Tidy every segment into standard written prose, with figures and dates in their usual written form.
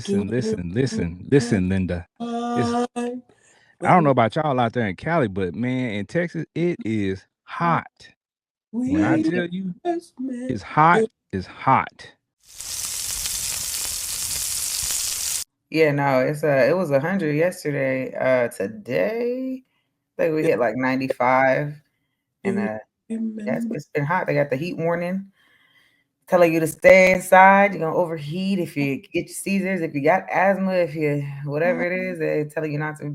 Listen, Linda. It's I don't know about y'all out there in Cali, but man, in Texas, it is hot. When I tell you it's hot, it's hot. Yeah, no, it was 100 yesterday. Today, I think we hit like 95, and yeah, it's been hot. They got the heat warning telling you to stay inside. You're gonna overheat if you get seizures, if you got asthma, if you whatever it is, they're telling you not to,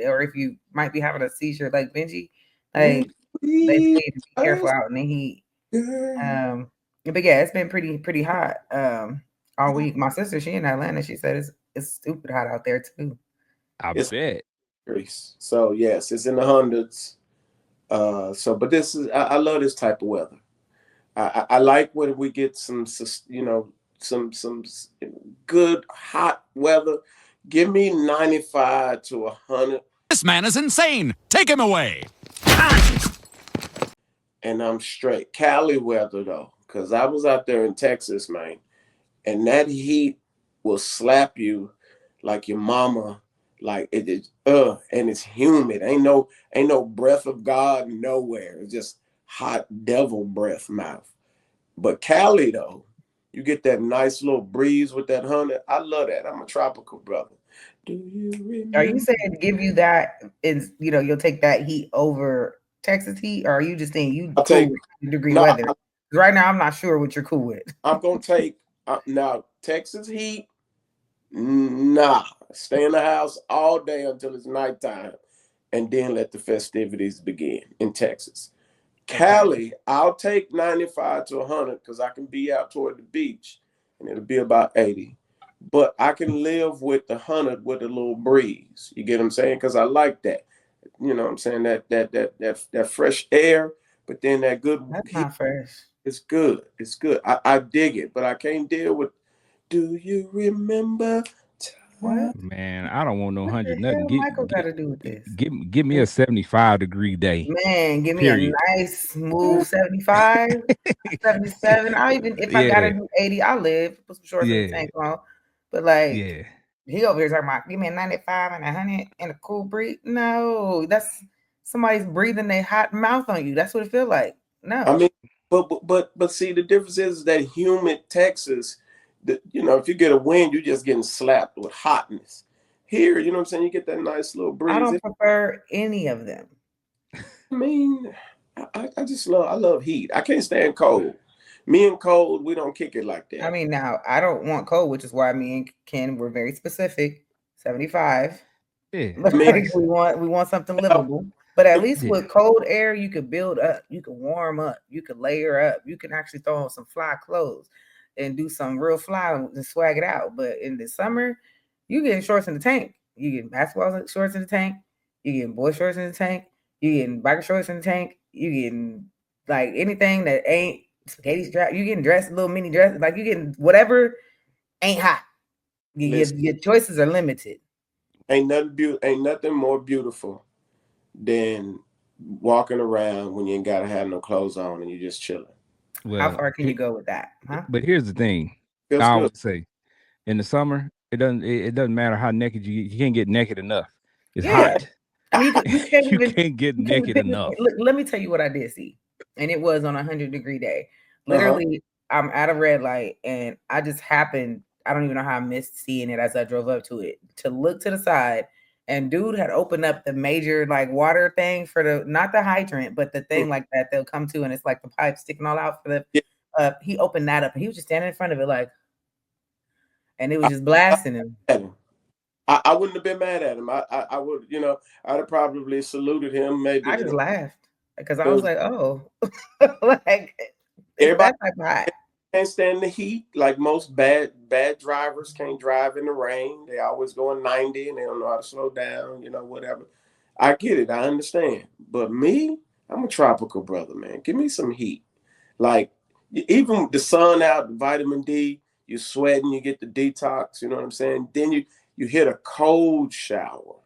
or if you might be having a seizure like Benji, like they say to be careful out in the heat. But yeah, it's been pretty hot all week. My sister, she in Atlanta, she said it's stupid hot out there too. I It's bet. degrees. So yes, it's in the hundreds. But this is I love this type of weather. I like when we get some some good hot weather. Give me 95 to 100. This man is insane. Take him away. And I'm straight. Cali weather though, because I was out there in Texas, man, and that heat will slap you like your mama. Like it is, and it's humid. Ain't no breath of God nowhere. It's just hot devil breath mouth. But Cali though, you get that nice little breeze with that honey. I love that. I'm a tropical brother. Do you Are you remember? saying give you that is you'll take that heat over Texas heat, or are you just saying you I'll cool take with 100-degree no. weather? Right now, I'm not sure what you're cool with. I'm gonna take now Texas heat. Nah, stay in the house all day until it's nighttime, and then let the festivities begin in Texas. Okay. Cali, I'll take 95 to 100 because I can be out toward the beach, and it'll be about 80. But I can live with the 100 with a little breeze. You get what I'm saying? Because I like that. You know what I'm saying? That fresh air, but then that good That's heat. not fresh. It's good. It's good. I dig it, but I can't deal with. Do you remember? What? Man, I don't want no What the 100 nothing. hell Michael got to do with this? Give me a 75-degree day. Man, give me a Period. nice smooth 75, 77. I even if I gotta Yeah, do 80, I'll live. Put some shorts in the yeah, tank on. But like yeah. he over here talking about give me a 95 and 100 and a cool breeze. No, that's somebody's breathing their hot mouth on you. That's what it feel like. I No. mean, but see, the difference is that humid Texas. If you get a wind, you're just getting slapped with hotness. Here, you know what I'm saying? You get that nice little I breeze. don't prefer any of them. I mean, I just love heat. I can't stand cold. Me and cold, we don't kick it like I that. mean, now I don't want cold, which is why me and Ken were very specific. 75. Yeah, I it's mean, Like nice. we want something livable. But at least Yeah. with cold air, you could build up, you can warm up, you could layer up, you can actually throw on some fly clothes and do some real fly and swag it out. But in the summer, you getting shorts in the tank. You getting basketball shorts in the tank. You getting boy shorts in the tank. You getting biker shorts in the tank. You getting like anything that ain't spaghetti strap. You getting dressed, little mini dress. Like you getting whatever ain't hot. listen, Your choices are limited. ain't nothing more beautiful than walking around when you ain't gotta have no clothes on and you're just chilling. How Well, far can you go with that? Huh? but here's the thing. Feels I good. always say, in the summer, it doesn't matter how naked you get. You can't get naked enough. It's Yeah. hot. I mean, you can't You even can't get you can't naked even enough. look, let me tell you what I did see. And it was on a 100-degree day. Uh-huh. Literally, I'm at a red light and I just happened, I don't even know how I missed seeing it as I drove up to it, to look to the side. And dude had opened up the major like water thing for the not the hydrant, but the thing like that they'll come to and it's like the pipe sticking all out for the Yeah. he opened that up and he was just standing in front of it like and it was I, just I, blasting him. at him. I wouldn't have been mad at him. I would, I'd have probably saluted him. Maybe, I just laughed because I was because like, oh, like it's everybody that type of hot. can't stand the heat. Like most bad drivers can't drive in the rain. They always going 90 and they don't know how to slow down, whatever. I get it. I understand. But me, I'm a tropical brother, man. Give me some heat. Like, even the sun out, vitamin D, you're sweating, you get the detox, you know what I'm saying? Then you hit a cold shower.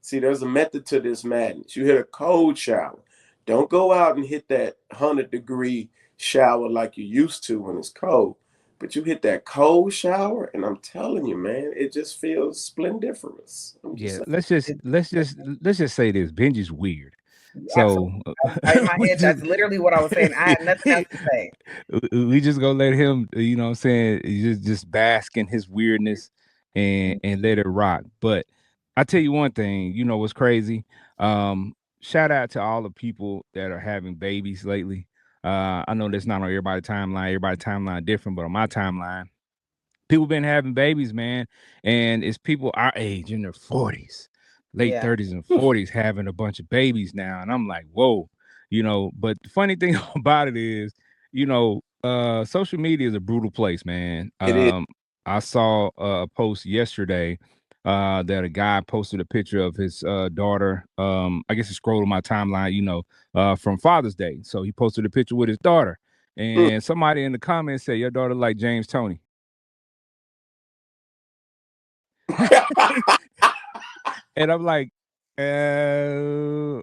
See, there's a method to this madness. You hit a cold shower. Don't go out and hit that 100-degree shower like you used to when it's cold. But you hit that cold shower, and I'm telling you, man, it just feels splendiferous. Yeah, let's just say this. Benji's weird. So Absolutely. In my head, that's literally what I was saying. I had nothing else to say. We just gonna let him, you know what I'm saying, just bask in his weirdness and let it rock. But I tell you one thing, you know what's crazy? Shout out to all the people that are having babies lately. I know that's not on everybody's timeline. Everybody's timeline different, but on my timeline, people been having babies, man, and it's people our age in their 40s, late 30s and 40s having a bunch of babies now, and I'm like, whoa, But the funny thing about it is, social media is a brutal place, man. It is. I saw a post yesterday that a guy posted a picture of his daughter. I guess it scrolled on my timeline, from Father's Day. So he posted a picture with his daughter, and somebody in the comments said, "Your daughter like James Tony." And I'm like, okay.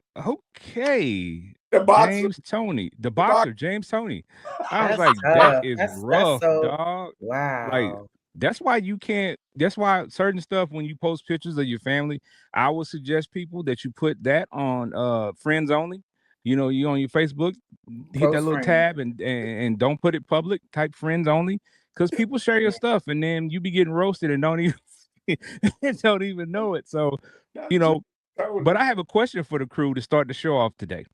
The boxer. James Tony, the boxer, James Tony. I was That's like, tough. that is That's rough, so dog. Like, wow. that's why you can't, that's why certain stuff, when you post pictures of your family, I would suggest people that you put that on friends only. You on your Facebook, hit that Close little friend. tab and don't put it public, type friends only. Because people share your stuff and then you be getting roasted and don't even don't even know it. So, but I have a question for the crew to start the show off today.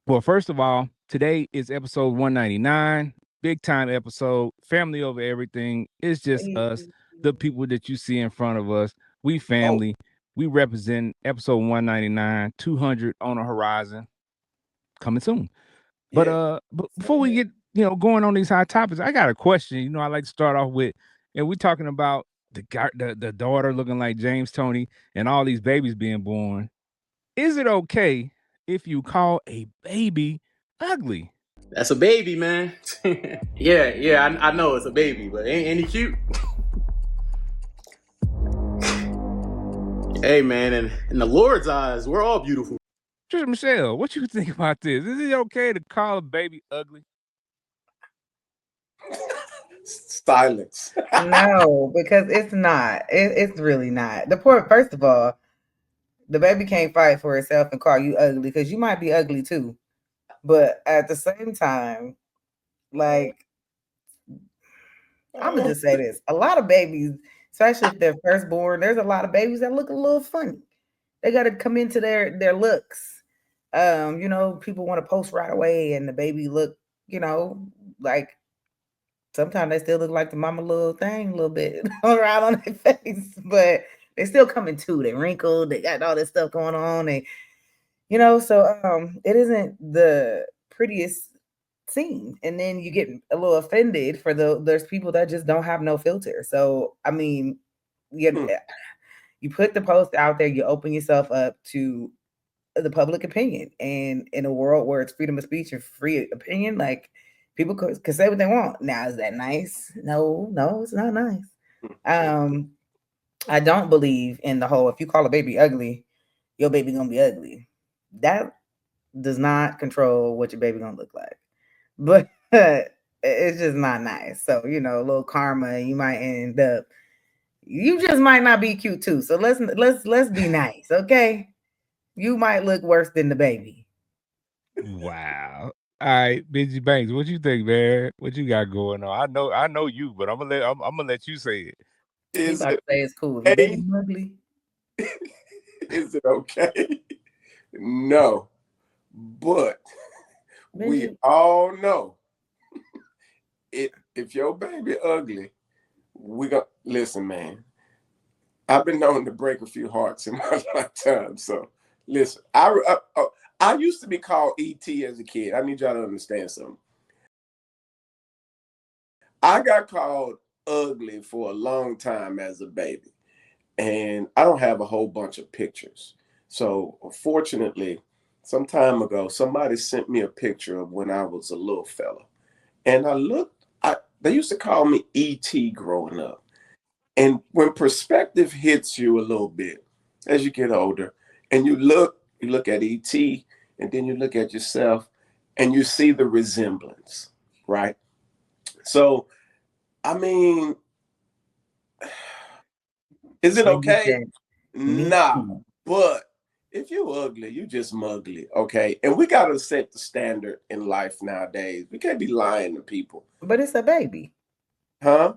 Well, first of all, today is episode 199, big time episode, family over everything. It's just us, the people that you see in front of us. We family. We represent episode 199, 200 on the horizon, coming soon. But before we get going on these hot topics, I got a question. I like to start off with, and we're talking about the daughter looking like James Tony and all these babies being born. Is it okay if you call a baby ugly? That's a baby, man. yeah, I know it's a baby, but ain't he cute? Hey, man, and in the Lord's eyes, we're all beautiful. Trisha Michelle, what you think about this? Is it okay to call a baby ugly? Silence. No, because it's not. It's really not. First of all, the baby can't fight for itself and call you ugly because you might be ugly too. But at the same time, like, I'm gonna just say this: a lot of babies, especially if they're firstborn, there's a lot of babies that look a little funny. They got to come into their looks. People want to post right away, and the baby look, like sometimes they still look like the mama little thing a little bit around on their face, but they still coming too. They wrinkled, they got all this stuff going on, so it isn't the prettiest scene. And then you get a little offended for there's people that just don't have no filter. So I mean, you put the post out there, you open yourself up to the public opinion, and in a world where it's freedom of speech and free opinion, like, people could say what they want. Now, is that nice? No, it's not nice. I don't believe in the whole, if you call a baby ugly, your baby gonna be ugly. That does not control what your baby gonna look like. But it's just not nice. So, a little karma, you might end up, you just might not be cute too. So let's be nice, okay? You might look worse than the baby. Wow. All right, Benji Banks, what you think, man? What you got going on? I know you, but I'm gonna let you say it. He Is about to it say it's cool. Your baby ugly. Is it okay? No. But we all know if your baby ugly, we gonna listen, man. I've been known to break a few hearts in my lifetime. So listen, I used to be called ET as a kid. I need y'all to understand something. I got called ugly for a long time as a baby, and I don't have a whole bunch of pictures. So fortunately, some time ago, somebody sent me a picture of when I was a little fella, and I looked. They used to call me ET growing up, and when perspective hits you a little bit as you get older, and you look at ET, and then you look at yourself, and you see the resemblance, right? So, I mean, is it When you okay? said me Nah, too. but if you ugly, you just mugly, okay? And we gotta set the standard in life nowadays. We can't be lying to people, But it's a baby. huh?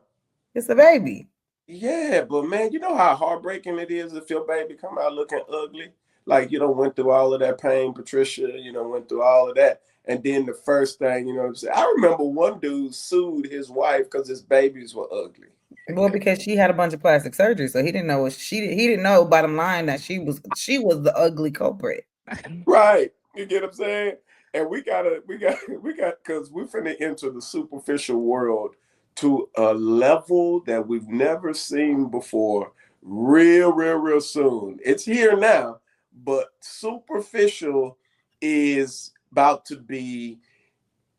It's a baby. Yeah, but man, you know how heartbreaking it is if your baby come out looking ugly? Like you don't went through all of that pain, Patricia, went through all of that. And then the first thing, you know what I'm saying? I remember one dude sued his wife because his babies were ugly. Well, because she had a bunch of plastic surgery, so he didn't know he didn't know, bottom line, that she was the ugly culprit. Right. You get what I'm saying? And we got because we're finna enter the superficial world to a level that we've never seen before, real soon. It's here now, but superficial is about to be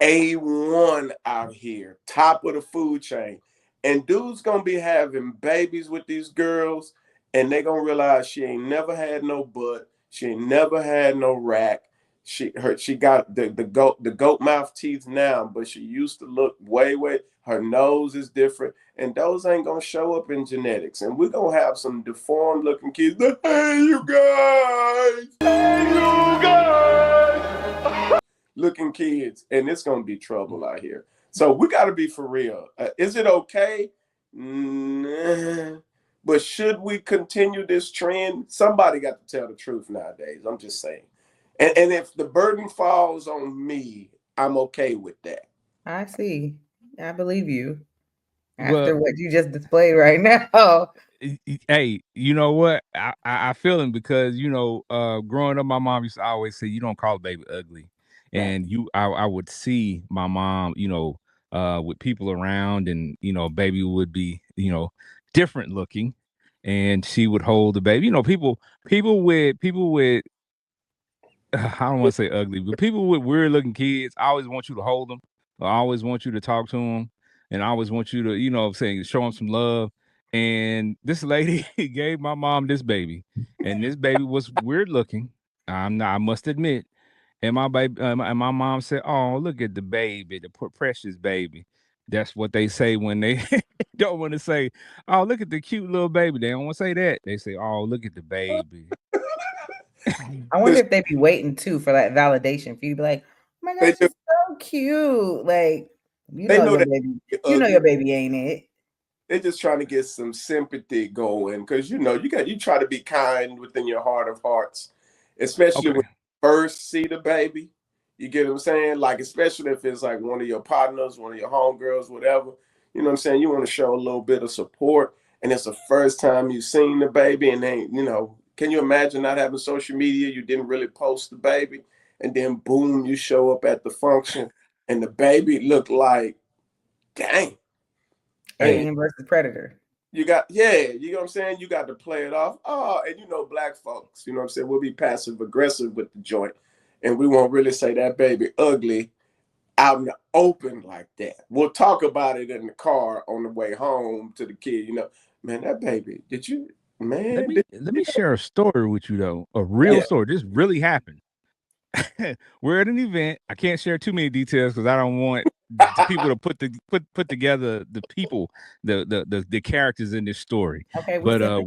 A1 out here, top of the food chain. And dude's gonna be having babies with these girls, and they gonna realize she ain't never had no butt, she ain't never had no rack. She got the goat mouth teeth now, but she used to look way. Her nose is different, and those ain't gonna show up in genetics. And we're gonna have some deformed looking kids. Hey, you guys! Hey, you guys! Looking kids, and it's gonna be trouble out here. So we got to be for real. Is it okay? Nah. But should we continue this trend? Somebody got to tell the truth nowadays. I'm just saying. And if the burden falls on me, I'm okay with that. I see. I believe you. Well, After what you just displayed right now. hey, you know what? I feel him because growing up, my mom used to always say, "You don't call a baby ugly," Right. and I would see my mom, with people around, and baby would be, different looking, and she would hold the baby. People with I don't want to say ugly, but people with weird looking kids, I always want you to hold them. I always want you to talk to them, and I always want you to, show them some love. And this lady gave my mom this baby, and this baby was weird looking. I must admit. And my baby, and my mom said, "Oh, look at the baby, the precious baby." That's what they say when they don't want to say, "Oh, look at the cute little baby." They don't want to say that. They say, "Oh, look at the baby." I wonder if they be waiting too for that validation for you to be like, "Oh my They gosh, do. it's so cute." Like, They know that you know ugly. your baby ain't it. They're just trying to get some sympathy going because you try to be kind within your heart of hearts, especially when Okay. you first see the baby. You get what I'm saying? Like especially if it's like one of your partners, one of your homegirls, whatever. You know what I'm saying? You want to show a little bit of support, and it's the first time you've seen the baby, and then can you imagine not having social media? You didn't really post the baby, and then boom, you show up at the function, and the baby looked like, dang. And Alien versus Predator. you know what I'm saying? You got to play it off. Oh, and black folks, you know what I'm saying? We'll be passive aggressive with the joint. And we won't really say that baby ugly out in the open like that. We'll talk about it in the car on the way home to the kid, man, that baby, Let man, me let me share a story with you though, a real yeah, story. This really happened. We're at an event. I can't share too many details because I don't want the people to put together the people, the characters in this story. Okay, we But said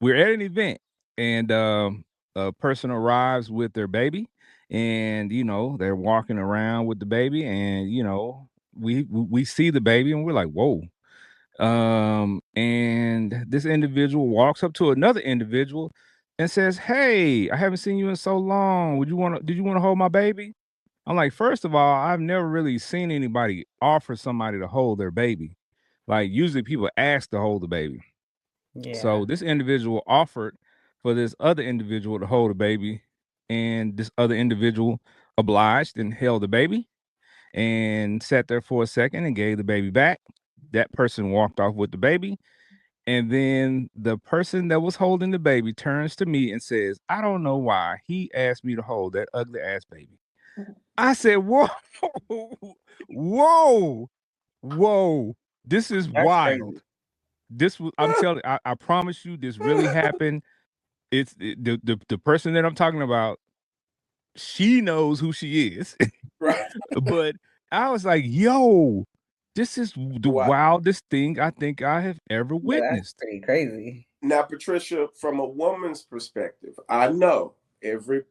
we're at an event, and a person arrives with their baby, and they're walking around with the baby, and we see the baby, and we're like, whoa. And this individual walks up to another individual and says, "Hey, I haven't seen you in so long. Did you want to hold my baby?" I'm like, first of all, I've never really seen anybody offer somebody to hold their baby. Like usually people ask to hold the baby. yeah. So this individual offered for this other individual to hold the baby, and this other individual obliged and held the baby and sat there for a second and gave the baby back. that person walked off with the baby. And then the person that was holding the baby turns to me and says, I don't know why he asked me to hold that ugly ass baby. I said, whoa, whoa, whoa. This is That's wild. crazy. This was, I'm telling you, I promise you, this really happened. The person that I'm talking about, she knows who she is. Right. But I was like, yo, this is the Wow. wildest thing I think I have ever Yeah, that's witnessed. pretty crazy. Now, Patricia, from a woman's perspective, I know every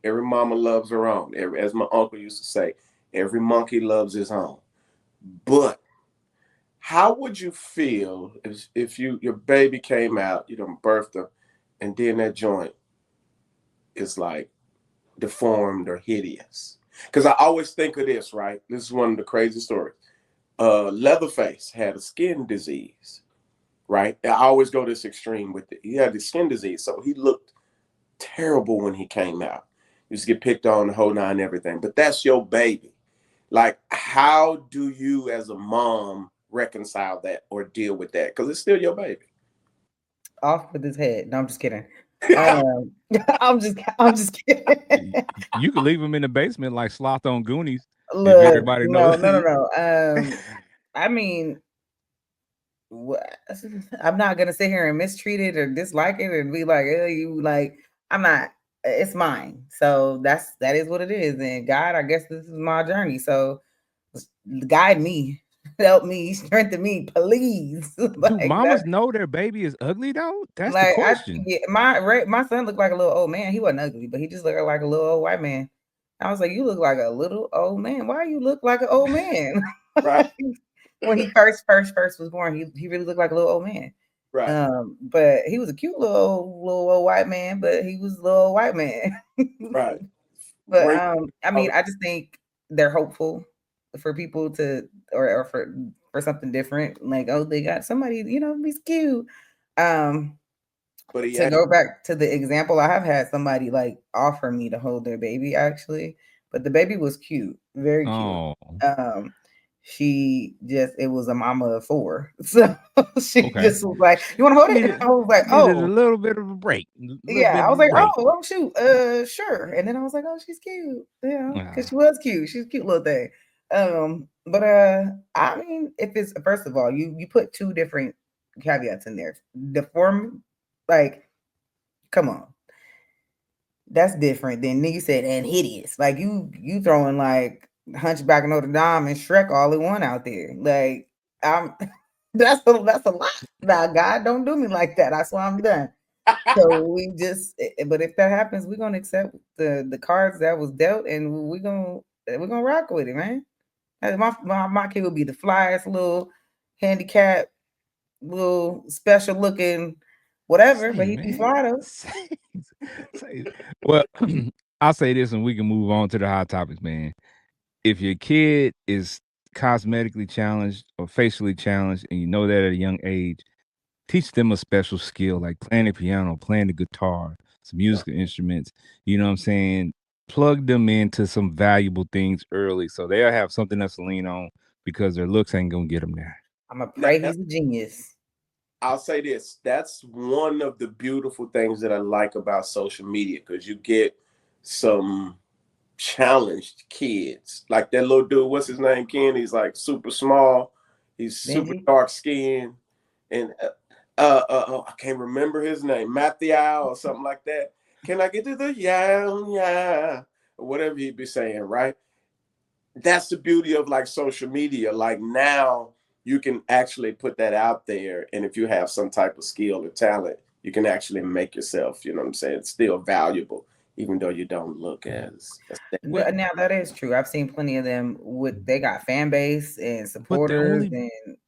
mama loves her own. As my uncle used to say, every monkey loves his own. But how would you feel if your baby came out, birthed her, and then that joint is like deformed or hideous? Because I always think of this, right? This is one of the crazy stories. Leatherface had a skin disease, right? I always go this extreme with it. He had the skin disease, so he looked terrible when he came out. He used to get picked on the whole nine and everything. But that's your baby. Like, how do you as a mom reconcile that or deal with that? Because it's still your baby. Off with his head. No, I'm just kidding. I'm just kidding. You could leave him in the basement like Sloth on Goonies. Look, if everybody knows. no. I mean, I'm not gonna sit here and mistreat it or dislike it and be like, you like. I'm not. It's mine. So that is what it is. And God, I guess this is my journey. So guide me, help me, strengthen me, please. Do mamas know their baby is ugly though? That's the question. My son looked like a little old man. He wasn't ugly, but he just looked like a little old white man. I was like, you look like a little old man. Why you look like an old man? Right. When he first was born, he really looked like a little old man. Right. But he was a cute little old white man, but he was a little old white man. Right. But I mean, I just think they're hopeful for people to or for something different. Like, oh, they got somebody, he's cute. But to go back to the example, I have had somebody like offer me to hold their baby actually, but the baby was cute, very cute. Oh. It was a mama of 4. So she just was like, you want to hold it? And I was like, oh, a little bit of a break. Yeah, I was like, oh shoot, sure. And then I was like, oh, she's cute. Yeah, because she was cute. She's a cute little thing. But I mean, if it's first of all, you put 2 different caveats in there. Deform, like, come on. That's different than you said, and hideous. Like you throwing like Hunchback of Notre Dame and Shrek all in one out there. Like that's a lot. Now, God, don't do me like that. That's why I'm done. So but if that happens, we're gonna accept the cards that was dealt, and we're gonna rock with it, man. My kid will be the flyest little handicap, little special looking whatever, but he'd be fly though. Well, I'll say this and we can move on to the hot topics, man. If your kid is cosmetically challenged or facially challenged and you know that at a young age, teach them a special skill like playing the piano, playing the guitar, some musical instruments. You know what I'm saying? Plug them into some valuable things early so they'll have something else to lean on because their looks ain't gonna get them there. I'm gonna pray he's a genius. I'll say this. That's one of the beautiful things that I like about social media because you get some challenged kids. Like that little dude, what's his name, Ken? He's like super small. He's super dark skinned. And I can't remember his name, Matthew or something like that. Can I get to the yeah, or whatever he'd be saying, right? That's the beauty of like social media. Like now you can actually put that out there. And if you have some type of skill or talent, you can actually make yourself, you know what I'm saying, still valuable, even though you don't look as now that is true. I've seen plenty of them they got fan base and supporters.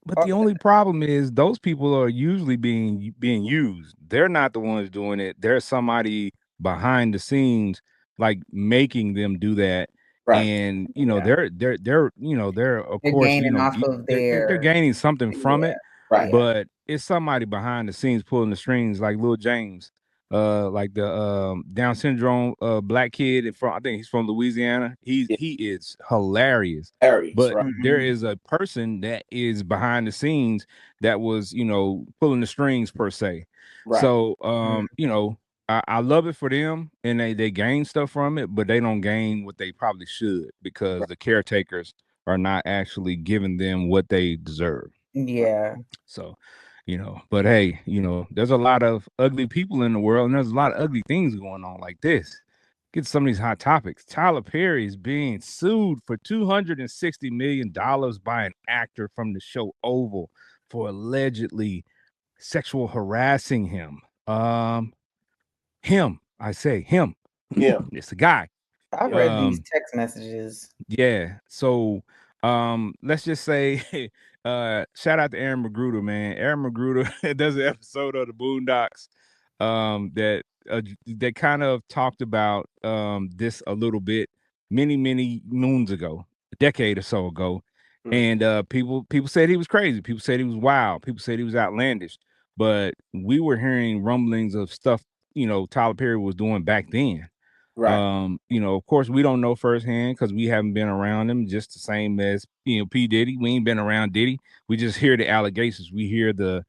But the only problem is those people are usually being used. They're not the ones doing it. There's somebody behind the scenes like making them do that. Right. And they're of course gaining off of they're gaining something from it. Right. But it's somebody behind the scenes pulling the strings like Lil James. like the Down syndrome black kid from, I think he's from Louisiana. Yeah. He is hilarious. Aries, But right? there is a person that is behind the scenes that was, pulling the strings per se. Right. So I love it for them, and they gain stuff from it, but they don't gain what they probably should because Right. the caretakers are not actually giving them what they deserve. Yeah. So, but hey, there's a lot of ugly people in the world, and there's a lot of ugly things going on like this. Get to some of these hot topics. Tyler Perry is being sued for $260 million by an actor from the show Oval for allegedly sexual harassing him. Him, I say him. Yeah. It's a guy. I read these text messages. Yeah. So let's just say shout out to Aaron Magruder, man. Aaron Magruder does an episode of the Boondocks that kind of talked about this a little bit many moons ago, a decade or so ago. And people said he was crazy. People said he was wild. People said he was outlandish. But we were hearing rumblings of stuff, Tyler Perry was doing back then. Right. Of course, we don't know firsthand because we haven't been around him, just the same as P. Diddy. We ain't been around Diddy. We just hear the allegations. We hear the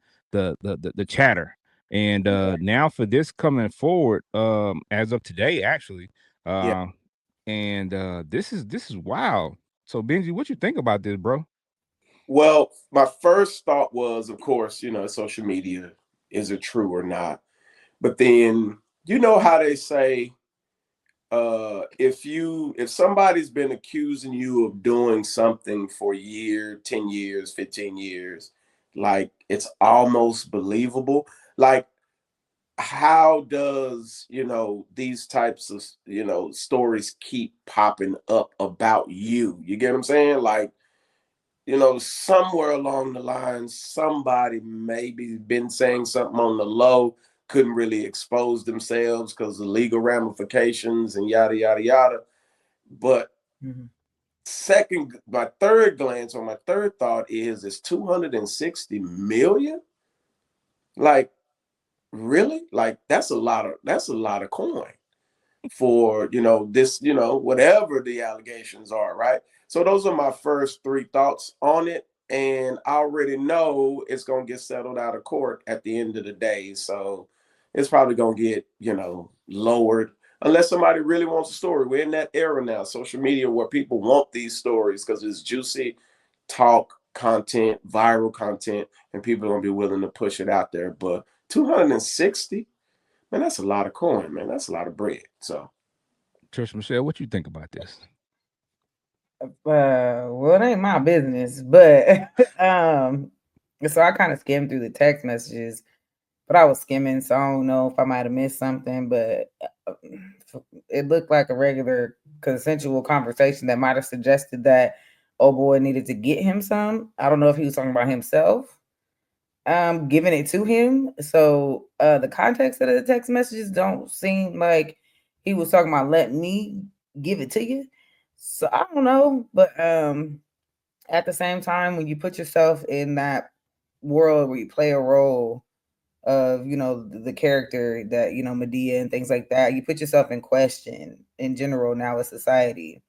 chatter. And now for this coming forward, as of today, actually, Yeah. and this is wild. So Benji, what you think about this, bro? Well, my first thought was, of course, social media, is it true or not? But then you know how they say, if somebody's been accusing you of doing something for a year, 10 years, 15 years, like it's almost believable. Like, how does these types of stories keep popping up about you? You get what I'm saying? Like, somewhere along the line, somebody maybe been saying something on the low, couldn't really expose themselves because of legal ramifications and yada, yada, yada. But my third glance or my third thought is 260 million? Like, really? Like, that's a lot of coin for this, whatever the allegations are, right? So those are my first three thoughts on it, and I already know it's going to get settled out of court at the end of the day. So it's probably going to get lowered unless somebody really wants a story. We're in that era now, social media, where people want these stories because it's juicy talk content, viral content, and people are going to be willing to push it out there. But 260, man, that's a lot of coin, man. That's a lot of bread. So, Trish Michelle, what you think about this? Well, it ain't my business, but so I kind of skimmed through the text messages, but I was skimming, so I don't know if I might have missed something, but it looked like a regular consensual conversation that might have suggested that oh boy needed to get him some. I don't know if he was talking about himself, giving it to him. So the context of the text messages don't seem like he was talking about let me give it to you. So I don't know, but at the same time, when you put yourself in that world where you play a role of the character that Medea and things like that, you put yourself in question in general now with society.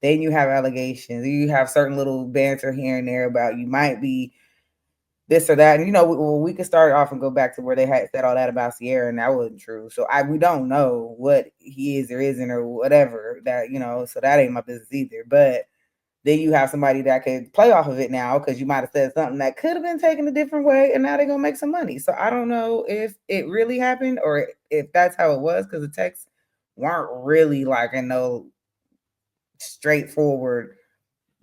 Then you have allegations, you have certain little banter here and there about you might be this or that, and we could start off and go back to where they had said all that about Sierra, and that wasn't true. So we don't know what he is or isn't or whatever that so that ain't my business either. But then you have somebody that could play off of it now because you might have said something that could have been taken a different way, and now they're gonna make some money. So I don't know if it really happened or if that's how it was, because the texts weren't really like straightforward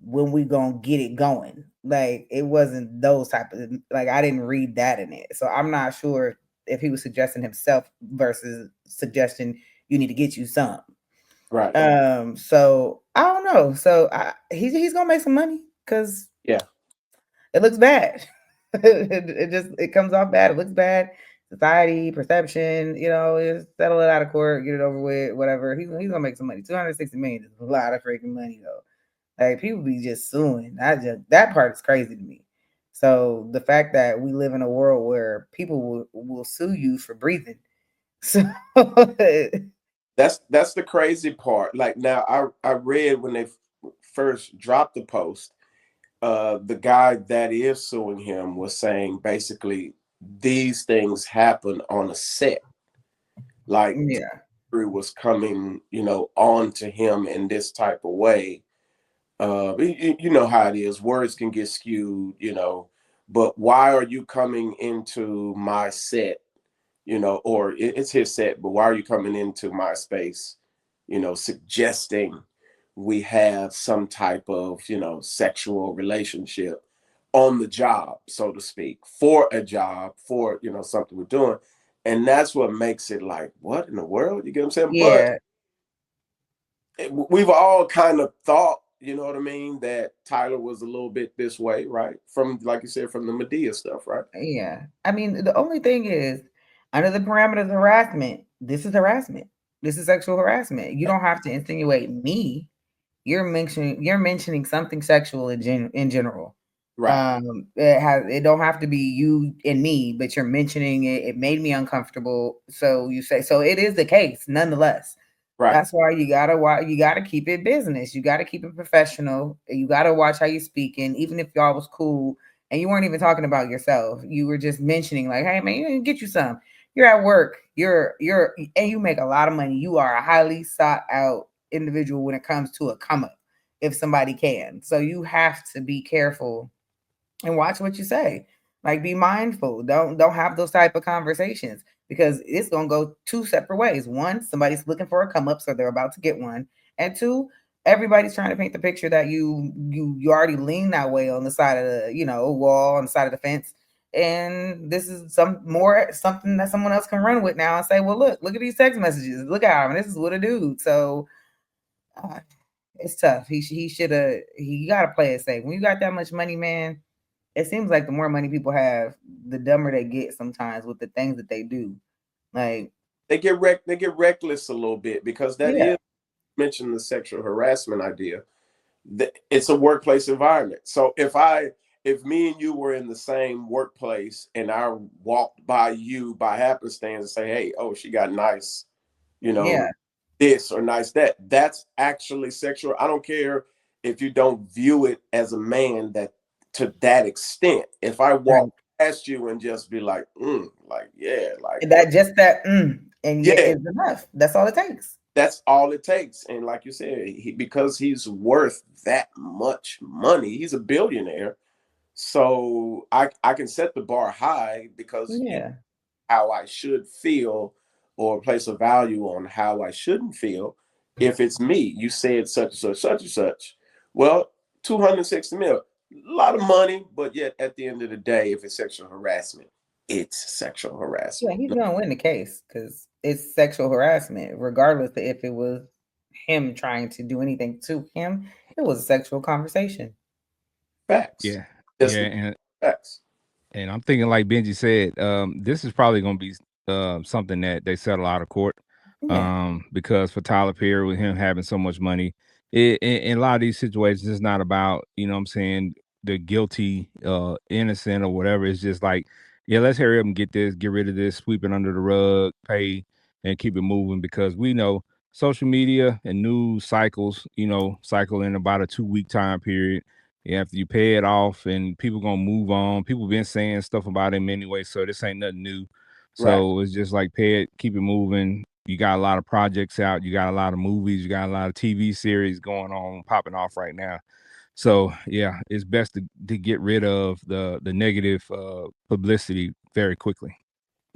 when we gonna get it going. Like it wasn't those type of, like I didn't read that in it. So I'm not sure if he was suggesting himself versus suggesting you need to get you some. right. So I don't know. So he's gonna make some money because Yeah. it looks bad. it comes off bad. It looks bad. Society perception, is settle it out of court, get it over with, whatever. He's gonna make some money. 260 million is a lot of freaking money though. Like people be just suing. That part is crazy to me. So the fact that we live in a world where people will sue you for breathing, So that's the crazy part. Like now, I read when they first dropped the post, the guy that is suing him was saying basically these things happen on a set. Like yeah, was coming, on to him in this type of way. You know how it is. Words can get skewed, but why are you coming into my set, or it's his set, but why are you coming into my space, suggesting we have some type of, sexual relationship on the job, so to speak, for a job, for, something we're doing. And that's what makes it like, what in the world? You get what I'm saying? But yeah, we've all kind of thought, you know what I mean, that Tyler was a little bit this way, right? From, like you said, from the Medea stuff, right? yeah. I mean, the only thing is, under the parameters of harassment, this is harassment. This is sexual harassment. You don't have to insinuate me. You're mentioning something sexual in general. Right, It don't have to be you and me, but you're mentioning it. It made me uncomfortable. So you say so. It is the case, nonetheless. right, That's why you gotta keep it business. You gotta keep it professional. You gotta watch how you speaking, even if y'all was cool and you weren't even talking about yourself. You were just mentioning like, hey man, you can get you some. You're at work. You're and you make a lot of money. You are a highly sought out individual when it comes to a come up, if somebody can. So you have to be careful and watch what you say. Like be mindful. Don't have those type of conversations because it's gonna go two separate ways. One, somebody's looking for a come up, so they're about to get one, and two, everybody's trying to paint the picture that you already lean that way on the side of the wall on the side of the fence, and this is something that someone else can run with now and say, well, look at these text messages. Look at him. This is what a dude. So uh, it's tough. He should have. He got to play it safe. When you got that much money, man, it seems like the more money people have, the dumber they get sometimes with the things that they do. Like, they get reckless a little bit because that yeah, is mentioned the sexual harassment idea. It's a workplace environment. So if me and you were in the same workplace and I walked by you by happenstance and say, hey, oh, she got nice, you know, yeah, this or nice that, that's actually sexual. I don't care if you don't view it as a man that to that extent. If I right. walk past you and just be like, like, yeah, like what? That just that, and yeah, Yeah, is enough. That's all it takes. that's all it takes. And like you said, because he's worth that much money, he's a billionaire. So I can set the bar high because Yeah, how I should feel or place a value on how I shouldn't feel. If it's me, you said such and such, such and such. Well, 260 mil, a lot of money, but yet at the end of the day, if it's sexual harassment, it's sexual yeah. harassment. He's gonna win the case because it's sexual harassment, regardless of if it was him trying to do anything to him. It was a sexual conversation. Facts. Yeah. Just Yeah. the And facts. I'm thinking, like Benji said, this is probably going to be something that they settle out of court, Yeah, because for Tyler Perry, with him having so much money, in a lot of these situations, it's not about, you know what I'm saying, the guilty, innocent or whatever. It's just like, yeah, let's hurry up and get this, get rid of this, sweep it under the rug, pay, and keep it moving, because we know social media and news cycles, cycle in about a 2-week time period. After you pay it off, and people gonna move on. People been saying stuff about him anyway, so this ain't nothing new. Right. So it's just like pay it, keep it moving. You got a lot of projects out, you got a lot of movies, you got a lot of TV series going on, popping off right now. So yeah, it's best to get rid of the negative publicity very quickly.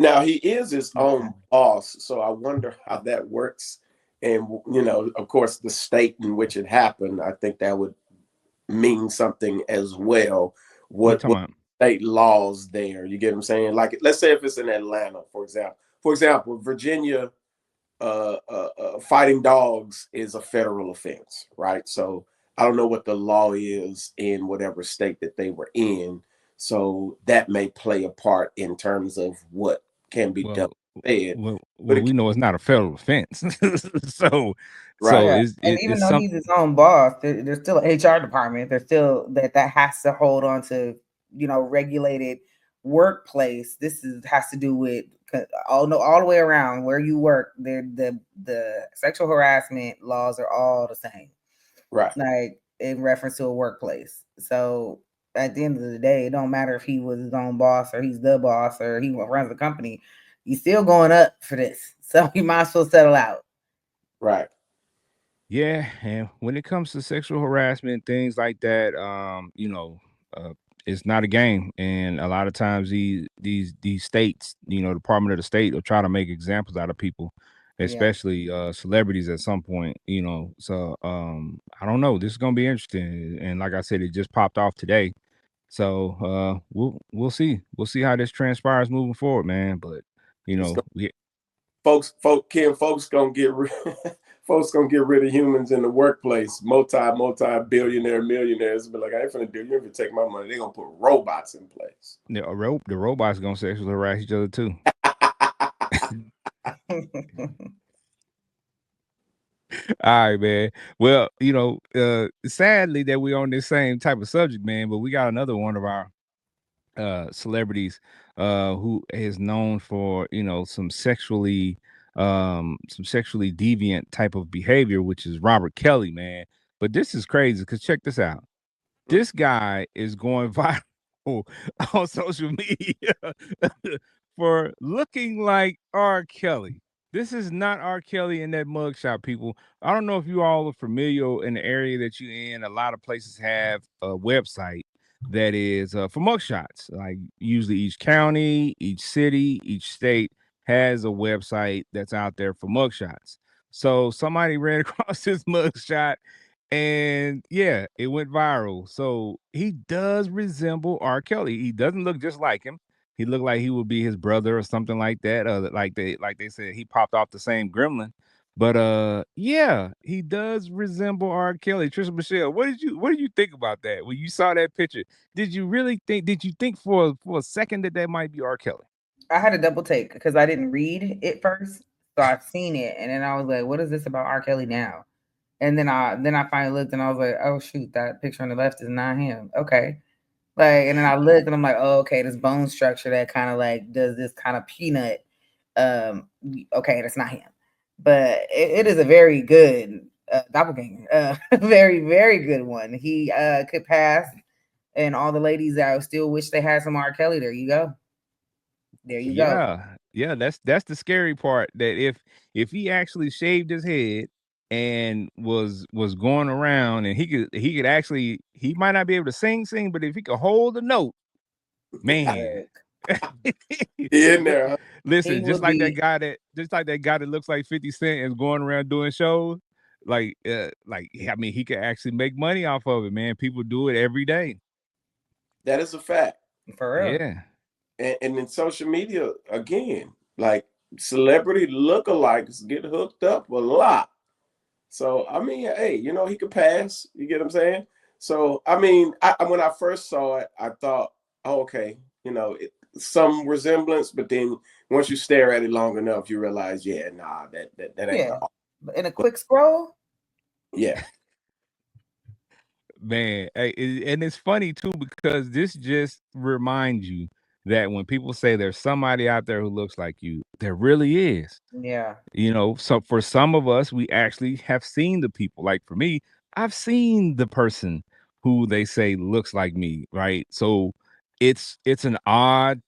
Now he is his yeah, own boss, so I wonder how that works. And of course, the state in which it happened, I think that would mean something as well. What you What talking about? state laws there? You get what I'm saying? Like, let's say if it's in Atlanta, for example. For example, Virginia, fighting dogs is a federal offense, right? So I don't know what the law is in whatever state that they were in. So that may play a part in terms of what can be done. Well, Said, but we know it's not a federal offense. so right, yeah. it's And even it's though some he's his own boss, there's still an HR department. There's still that has to hold on to regulated workplace. This has to do with all the way around where you work. The sexual harassment laws are all the same, Right. like in reference to a workplace. So at the end of the day, it don't matter if he was his own boss or he's the boss or he runs the company. He's still going up for this, so you might as well settle out. Right. Yeah, and when it comes to sexual harassment, things like that, uh, it's not a game. And a lot of times these states, Department of the State will try to make examples out of people, Yeah. especially celebrities at some point, So I don't know. This is gonna be interesting. And like I said, it just popped off today. So we'll see. We'll see how this transpires moving forward, man. But we folks gonna get folks gonna get rid of humans in the workplace. Multi-billionaire millionaires be like, I ain't finna do. You ain't finna take my money. They're gonna put robots in place. the robots gonna sexually harass each other too. All right, man. Well, sadly that we're on this same type of subject, man, but we got another one of our celebrities who is known for, some sexually deviant type of behavior, which is Robert Kelly, man. But this is crazy because check this out. This guy is going viral on social media for looking like R. Kelly. This is not R. Kelly in that mugshot, people. I don't know if you all are familiar in the area that you're in. A lot of places have a website that is for mugshots. Like usually each county, each city, each state has a website that's out there for mugshots. So somebody ran across this mugshot and yeah, it went viral. So he does resemble R. Kelly. He doesn't look just like him. He looked like he would be his brother or something like that. Like they said, he popped off the same gremlin. But yeah, he does resemble R. Kelly. Trisha Michelle, what did you think about that when you saw that picture? Did you think for a second that might be R. Kelly? I had a double take because I didn't read it first, so I've seen it, and then I was like, "What is this about R. Kelly now?" And then I finally looked, and I was like, "Oh shoot, that picture on the left is not him." Okay, like, and then I looked, and I'm like, "Oh, okay, this bone structure that kind of like does this kind of peanut." Okay, that's not him, but it is a very good doppelganger, very very good one. He could pass, and all the ladies that still wish they had some R. Kelly. There you go. There you go. Yeah, that's the scary part. That if he actually shaved his head and was going around and he could actually he might not be able to sing, but if he could hold a note, man. In there, huh? Listen, He would be just like that guy that looks like 50 Cent and is going around doing shows, I mean, he could actually make money off of it, man. People do it every day. That is a fact. for real. Yeah. And in social media, again, like celebrity lookalikes get hooked up a lot. So I mean, hey, he could pass. You get what I'm saying? So I mean, when I first saw it, I thought, oh, okay, some resemblance, but then once you stare at it long enough, you realize, yeah, nah, that ain't Yeah, the. but in a quick scroll, Yeah. Man, and it's funny too because this just reminds you that when people say there's somebody out there who looks like you, there really is. yeah, So for some of us, we actually have seen the people. Like for me, I've seen the person who they say looks like me, right? So it's an odd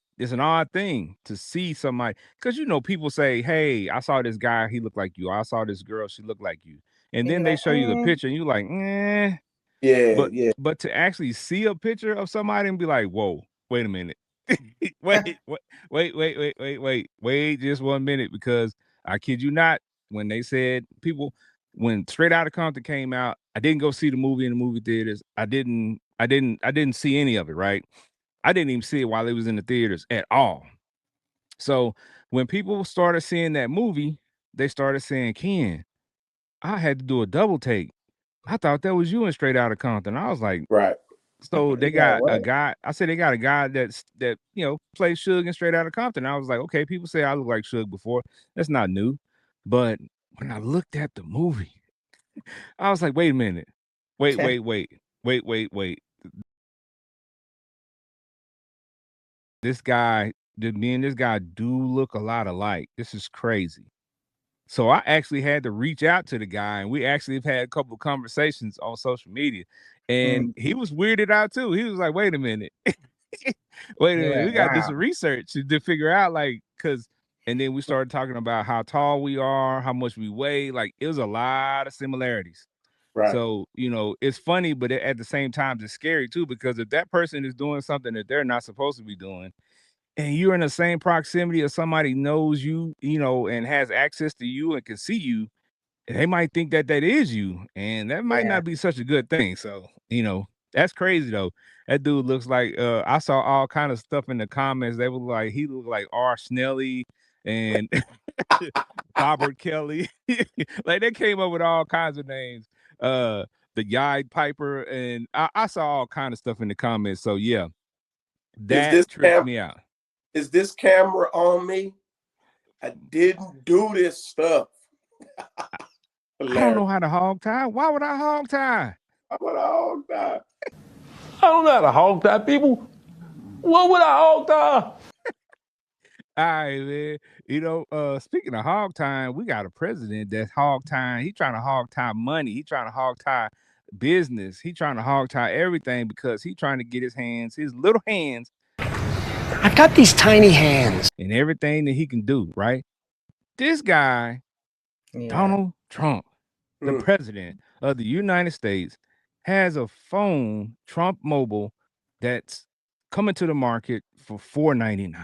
thing to see somebody because people say, "Hey, I saw this guy, he looked like you. I saw this girl, she looked like you." And you then be they like, show you the picture, and you're like, "Eh." Yeah, But yeah. but to actually see a picture of somebody and be like, "Whoa, wait a minute." Wait, wait just 1 minute because I kid you not, when they said when Straight Outta Compton came out, I didn't go see the movie in the movie theaters. I didn't see any of it, right? I didn't even see it while it was in the theaters at all. So when people started seeing that movie, they started saying, "Ken, I had to do a double take. I thought that was you in Straight Outta Compton." I was like, Right. so they yeah, got a what? guy. I said they got a guy that plays Suge and Straight Outta Compton. I was like, okay, people say I look like Suge before. That's not new. But when I looked at the movie, I was like, wait a minute. Wait. me and this guy do look a lot alike. This is crazy. So I actually had to reach out to the guy, and we actually have had a couple of conversations on social media. And he was weirded out too. He was like, "Wait a minute, wait a minute, we got to do some research to figure out because." And then we started talking about how tall we are, how much we weigh. Like it was a lot of similarities. Right. So it's funny, but at the same time, it's scary too because if that person is doing something that they're not supposed to be doing, and you're in the same proximity as somebody knows you, and has access to you and can see you, they might think that is you, and that might not be such a good thing. So, that's crazy though. That dude looks like I saw all kind of stuff in the comments. They were like, he looked like R. Snelly and Robert Kelly. Like they came up with all kinds of names. The Yide Piper, and I saw all kind of stuff in the comments. So yeah, that tripped me out. Is this camera on me? I didn't do this stuff. I don't know how to hog tie. Why would I hog tie? Why would I hog tie? I don't know how to hog tie, people. What would I hog tie? All right, man. Speaking of hog tying, we got a president that's hog tying. He trying to hog tie money. He trying to hog tie business. He trying to hog tie everything because he trying to get his little hands. I've got these tiny hands. And everything that he can do, right? This guy, Donald Trump, the president of the United States, has a phone, Trump Mobile, that's coming to the market for $499.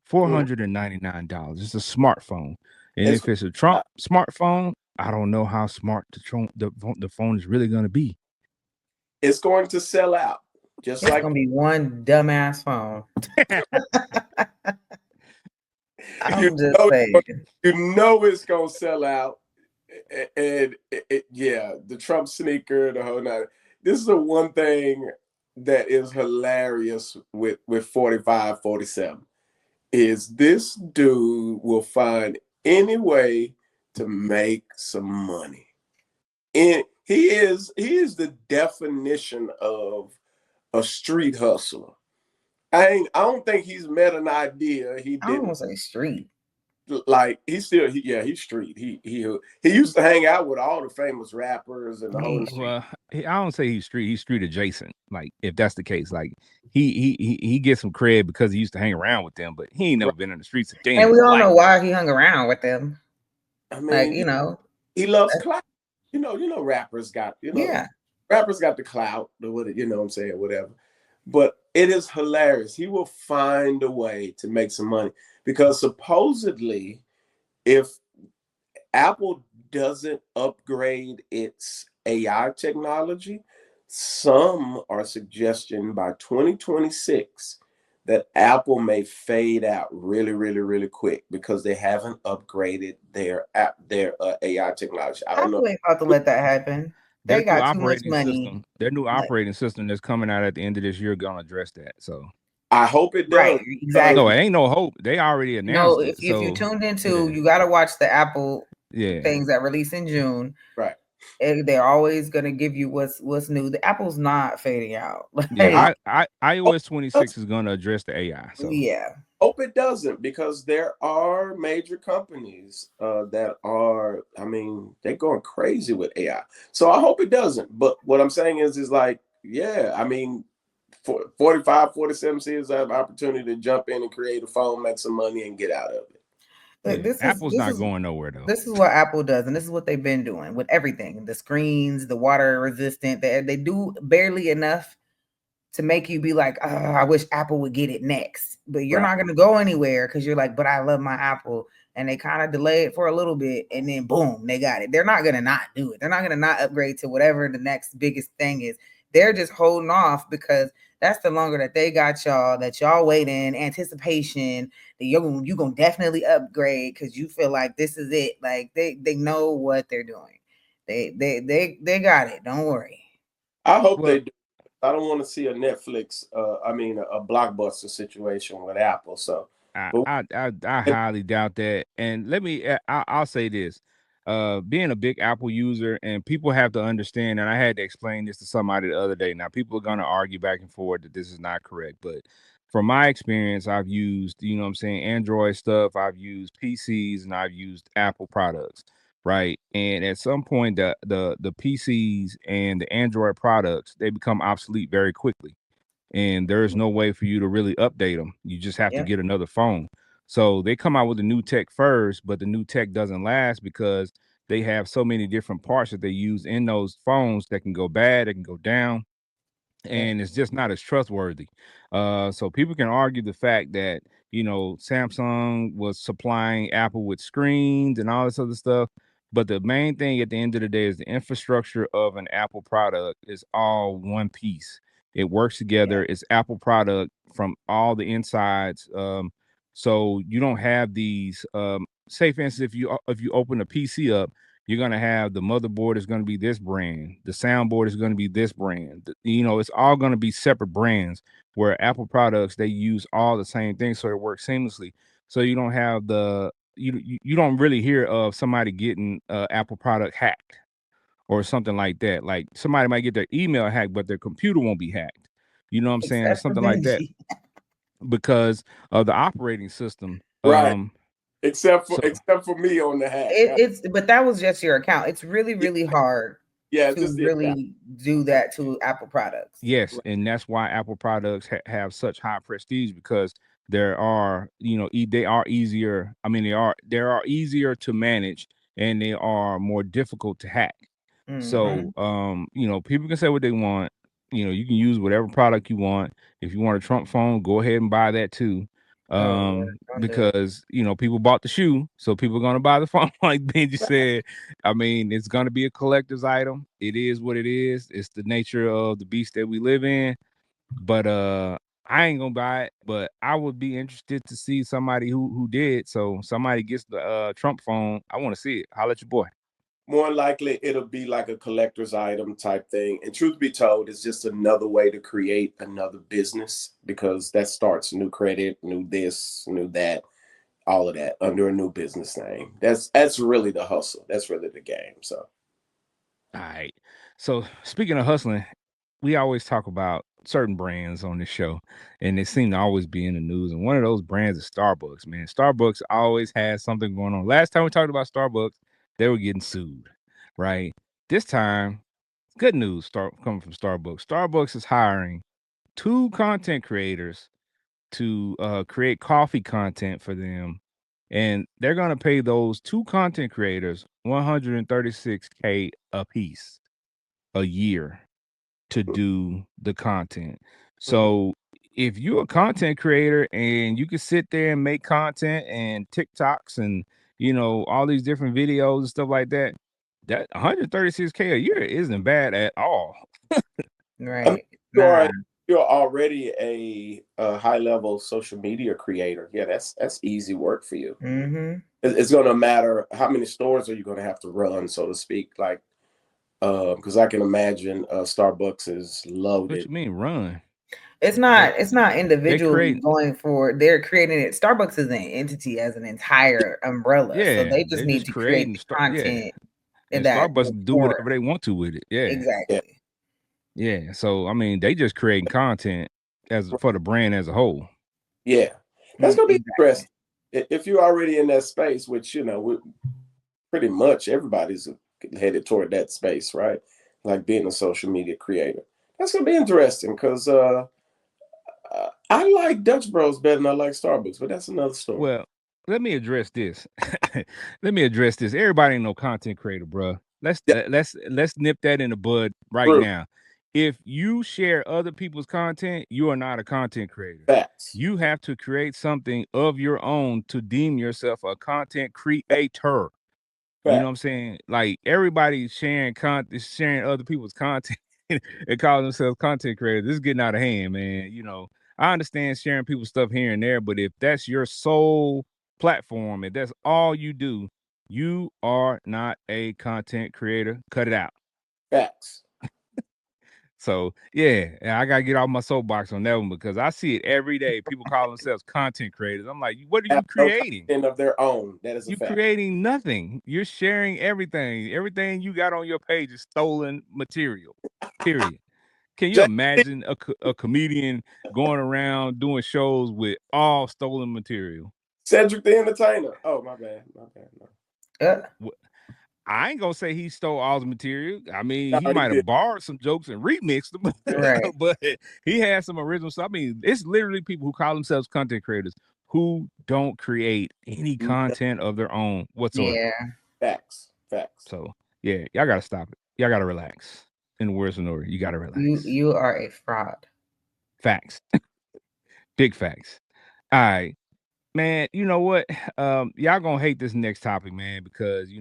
$499. It's a smartphone. And if it's a Trump smartphone, I don't know how smart the phone is really going to be. It's going to sell out. It's going to be one dumbass phone. You know it's going to sell out. And the Trump sneaker, the whole night. This is the one thing that is hilarious with 45, 47 is this dude will find any way to make some money. And he is the definition of a street hustler. I don't think he's met an idea he didn't. I don't want to say street. Like he's street. He used to hang out with all the famous rappers and the whole. Well, I don't say he's street. He's street adjacent. Like if that's the case, like he gets some cred because he used to hang around with them, but he ain't never been in the streets a day. And we all know why he hung around with them. I mean, he loves clout. Rappers got rappers got the clout. What I'm saying, whatever. But it is hilarious. He will find a way to make some money. Because supposedly, if Apple doesn't upgrade its AI technology, some are suggesting by 2026 that Apple may fade out really, really, really quick because they haven't upgraded their AI technology. I don't know. Apple ain't about to let that happen. They got too much money. Their new operating system that's coming out at the end of this year going to address that. So. I hope it does. Right, exactly. No, it ain't no hope. They already announced it. If you tuned into, you got to watch the Apple things that release in June. Right. They're always going to give you what's new. The Apple's not fading out. iOS 26 is going to address the AI. So yeah. Hope it doesn't because there are major companies that are, they're going crazy with AI. So I hope it doesn't. But what I'm saying is like, 45, 47 series have opportunity to jump in and create a phone, make some money, and get out of it. Apple's not going nowhere though. This is what Apple does, and this is what they've been doing with everything: the screens, the water resistant. They do barely enough to make you be like, oh, I wish Apple would get it next. But you're not going to go anywhere because you're like, but I love my Apple. And they kind of delay it for a little bit, and then boom, they got it. They're not going to not do it. They're not going to not upgrade to whatever the next biggest thing is. They're just holding off because that's the longer that they got y'all, that y'all wait in anticipation that you're going to definitely upgrade because you feel like this is it. Like they know what they're doing. They got it. Don't worry. I hope they do. I don't want to see a Netflix, a Blockbuster situation with Apple. So I highly doubt that. And I'll say this. Being a big Apple user, and people have to understand, and I had to explain this to somebody the other day. Now, people are going to argue back and forth that this is not correct, but from my experience, I've used, you know what I'm saying, Android stuff, I've used PCs, and I've used Apple products, right? And at some point, the PCs and the Android products, they become obsolete very quickly. And there's no way for you to really update them. You just have to get another phone. So they come out with the new tech first, but the new tech doesn't last because they have so many different parts that they use in those phones that can go bad, that can go down, and it's just not as trustworthy. So people can argue the fact that, you know, Samsung was supplying Apple with screens and all this other stuff, but the main thing at the end of the day is the infrastructure of an Apple product is all one piece. It works together. It's Apple product from all the insides. So you don't have these. Say for instance, if you open a PC up, you're going to have the motherboard is going to be this brand, the soundboard is going to be this brand. You know, it's all going to be separate brands, where Apple products, they use all the same things, so it works seamlessly. So you don't have you don't really hear of somebody getting Apple product hacked or something like that. Like somebody might get their email hacked, but their computer won't be hacked. You know what I'm saying? Or Except for something like that, Benji. because of the operating system. Right. Except So for me on the hack. But that was just your account. It's really, really hard to just really do that to Apple products. yes, and that's why Apple products have such high prestige, because there are, you know, they are easier. I mean, they are easier to manage, and they are more difficult to hack. So, you know, people can say what they want. You know, you can use whatever product you want. If you want a Trump phone, go ahead and buy that too. Because, you know, people bought the shoe, so people are going to buy the phone. Like Benji said, I mean, it's going to be a collector's item. It is what it is. It's the nature of the beast that we live in. But I ain't gonna buy it, but I would be interested to see somebody who did. So somebody gets the Trump phone, I want to see it. Holla at your boy. More likely it'll be like a collector's item type thing. And truth be told, it's just another way to create another business, because that starts new credit, new this, new that, all of that under a new business name. That's really the hustle. That's really the game. So all right. So speaking of hustling, we always talk about certain brands on this show, and they seem to always be in the news. And one of those brands is Starbucks, man. Starbucks always has something going on. Last time we talked about Starbucks, they were getting sued, right? This time, good news coming from Starbucks. Starbucks is hiring 2 content creators to create coffee content for them, and they're going to pay those 2 content creators $136K a piece a year to do the content. So if you're a content creator and you can sit there and make content and TikToks and, you know, all these different videos and stuff like that, that $136K a year isn't bad at all. Right. You're already a high level social media creator. Yeah, that's easy work for you. It's going to matter how many stores are you going to have to run, so to speak. Like, because I can imagine Starbucks is loaded. What you mean run? It's not individually going for. They're creating it. Starbucks is an entity as an entire umbrella. Yeah, so they just need to create the content. And Starbucks do whatever they want to with it. Yeah, exactly. Yeah. So I mean, they just creating content for the brand as a whole. Yeah, that's gonna be interesting. If you're already in that space, which, you know, pretty much everybody's headed toward that space, right? Like being a social media creator. That's gonna be interesting, because I like Dutch Bros better than I like Starbucks, but that's another story. Well, let me address this. Everybody ain't no content creator, bro. Let's nip that in the bud right now. If you share other people's content, you are not a content creator. Facts. You have to create something of your own to deem yourself a content creator. You know what I'm saying? Like, everybody sharing other people's content and calling themselves content creators. This is getting out of hand, man. You know, I understand sharing people's stuff here and there, but if that's your sole platform, if that's all you do, you are not a content creator. Cut it out. Facts. So yeah, I gotta get off my soapbox on that one, because I see it every day. People call themselves content creators. I'm like, what are you creating? No of their own. That is a fact. Creating nothing. You're sharing everything. Everything you got on your page is stolen material. Period. Can you imagine a comedian going around doing shows with all stolen material? Cedric the Entertainer. Oh, my bad. No. I ain't gonna say he stole all the material. I mean, he No, might have borrowed some jokes and remixed them, Right. but he had some original stuff. I mean, it's literally people who call themselves content creators who don't create any content of their own whatsoever. Yeah. Facts. So yeah, y'all gotta stop it. Y'all gotta relax. In the words of Nori, you gotta relax. You are a fraud. Facts. Big facts. All right. Man, you know what? Y'all gonna hate this next topic, man, because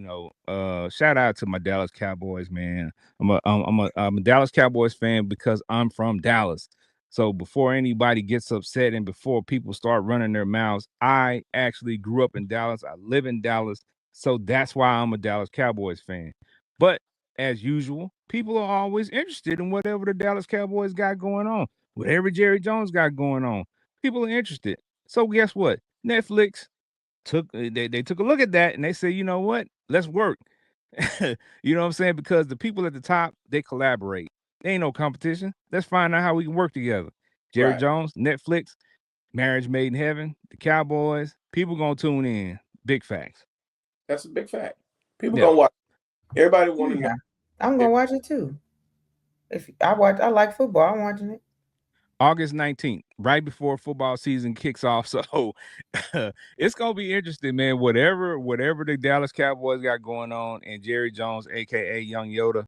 shout out to my Dallas Cowboys, man. I'm a Dallas Cowboys fan because I'm from Dallas. So before anybody gets upset and before people start running their mouths, I actually grew up in Dallas. I live in Dallas, so that's why I'm a Dallas Cowboys fan. But as usual, people are always interested in whatever the Dallas Cowboys got going on, whatever Jerry Jones got going on. People are interested. So guess what? Netflix took they took a look at that and they said, you know what? Let's work. You know what I'm saying? Because the people at the top, they collaborate. There ain't no competition. Let's find out how we can work together. Jerry Right. Jones, Netflix, Marriage Made in Heaven, the Cowboys, people gonna tune in. Big facts. That's a big fact. People gonna watch. Everybody want to know. I'm gonna watch it too. If I like football. I'm watching it. August 19th, right before football season kicks off. So it's gonna be interesting, man. Whatever the Dallas Cowboys got going on, and Jerry Jones, aka Young Yoda,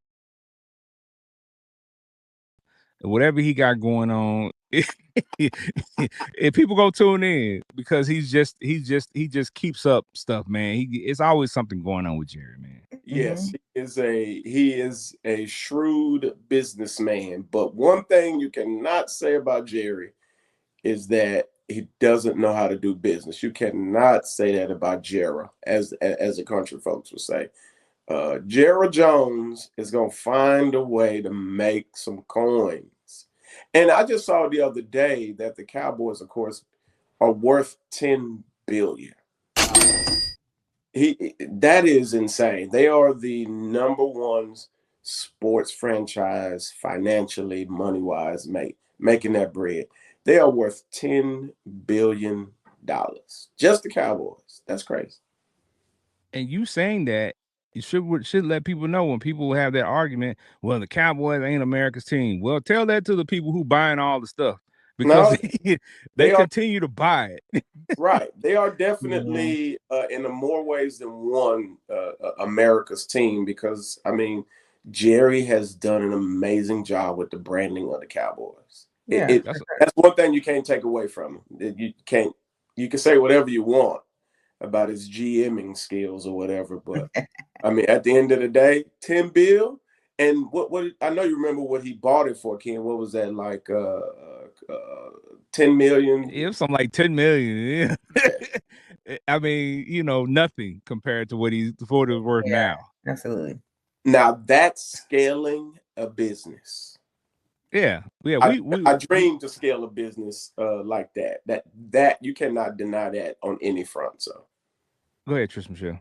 whatever he got going on, if people go tune in because he just keeps up stuff, man. It's always something going on with Jerry, man. Yes, he is a shrewd businessman. But one thing you cannot say about Jerry is that he doesn't know how to do business. You cannot say that about Jera, as the country folks would say. Jera Jones is gonna find a way to make some coins. And I just saw the other day that the Cowboys, of course, are worth $10 billion. That is insane. They are the number one sports franchise financially, money-wise, making that bread. They are worth $10 billion. Just the Cowboys. That's crazy. And you saying that, you should let people know when people have that argument, well, the Cowboys ain't America's team. Well, tell that to the people who buying all the stuff because they continue to buy it. Right. They are definitely in more ways than one America's team because, I mean, Jerry has done an amazing job with the branding of the Cowboys. Yeah, that's one thing you can't take away from him. You can say whatever you want about his GMing skills or whatever, but I mean, at the end of the day, $10 billion. And what I know you remember what he bought it for, Ken. What was that, like 10 million? It was something like 10 million. Yeah. I mean, nothing compared to what he's worth now. Absolutely. Now that's scaling a business. Yeah. I dream to scale a business like that. That you cannot deny that on any front. So go ahead, Trish Michelle.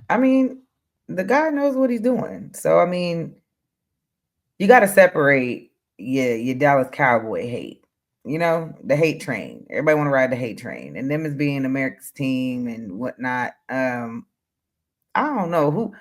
I mean, the guy knows what he's doing. So I mean, you got to separate your Dallas Cowboy hate. The hate train. Everybody want to ride the hate train, and them as being America's team and whatnot. I don't know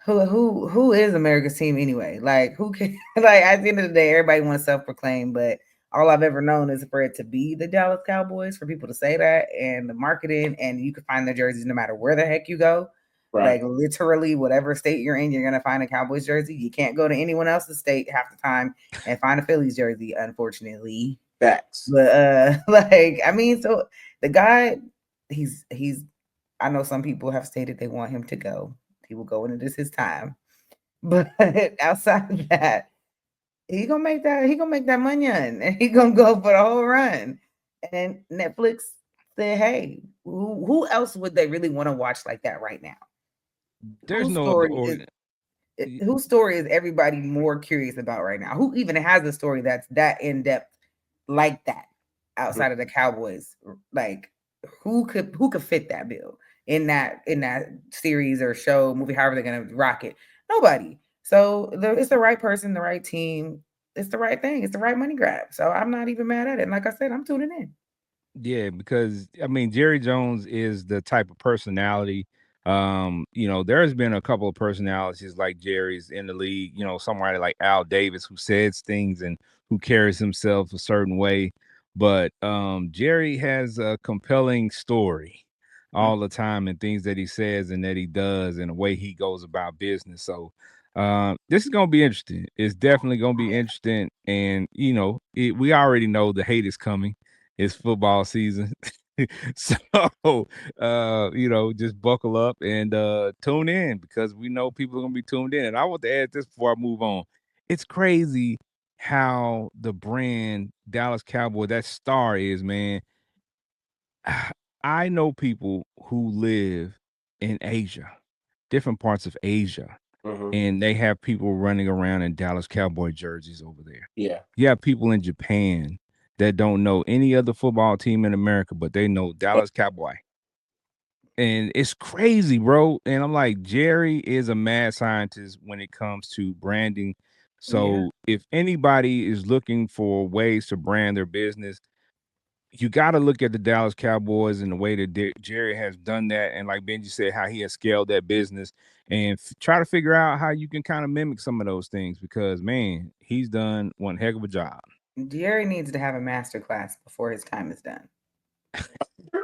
who is America's team anyway. Like who can like at the end of the day, everybody wants to self-proclaim, but all I've ever known is for it to be the Dallas Cowboys, for people to say that, and the marketing, and you can find the jerseys no matter where the heck you go. Right. Like literally, whatever state you're in, you're gonna find a Cowboys jersey. You can't go to anyone else's state half the time and find a Phillies jersey, unfortunately. Facts. But I mean, so the guy, he's. I know some people have stated they want him to go. He will go into this his time, but outside of that, he gonna make that money and he gonna go for the whole run. And Netflix said, "Hey, who else would they really want to watch like that right now?" There's whose story is everybody more curious about right now? Who even has a story that's that in depth like that outside of the Cowboys? Like who could fit that bill in that series or show, movie, however they're gonna rock it? Nobody. So it's the right person, the right team. it's the right thing. It's the right money grab. So I'm not even mad at it. And like I said, I'm tuning in. Yeah, because I mean, Jerry Jones is the type of personality. There's been a couple of personalities like Jerry's in the league. Somebody like Al Davis who says things and who carries himself a certain way. But Jerry has a compelling story all the time and things that he says and that he does and the way he goes about business. So this is gonna be interesting. It's definitely gonna be interesting, and we already know the hate is coming. It's football season. So just buckle up and tune in because we know people are gonna be tuned in. And I want to add this before I move on. It's crazy how the brand Dallas Cowboy, that star is, man. I know people who live in Asia, different parts of Asia, and they have people running around in Dallas Cowboy jerseys over there. Yeah. You have people in Japan that don't know any other football team in America, but they know Dallas Cowboy. And it's crazy, bro. And I'm like, Jerry is a mad scientist when it comes to branding. So if anybody is looking for ways to brand their business, you got to look at the Dallas Cowboys and the way that Jerry has done that. And like Benji said, how he has scaled that business and try to figure out how you can kind of mimic some of those things because, man, he's done one heck of a job. Jerry needs to have a master class before his time is done.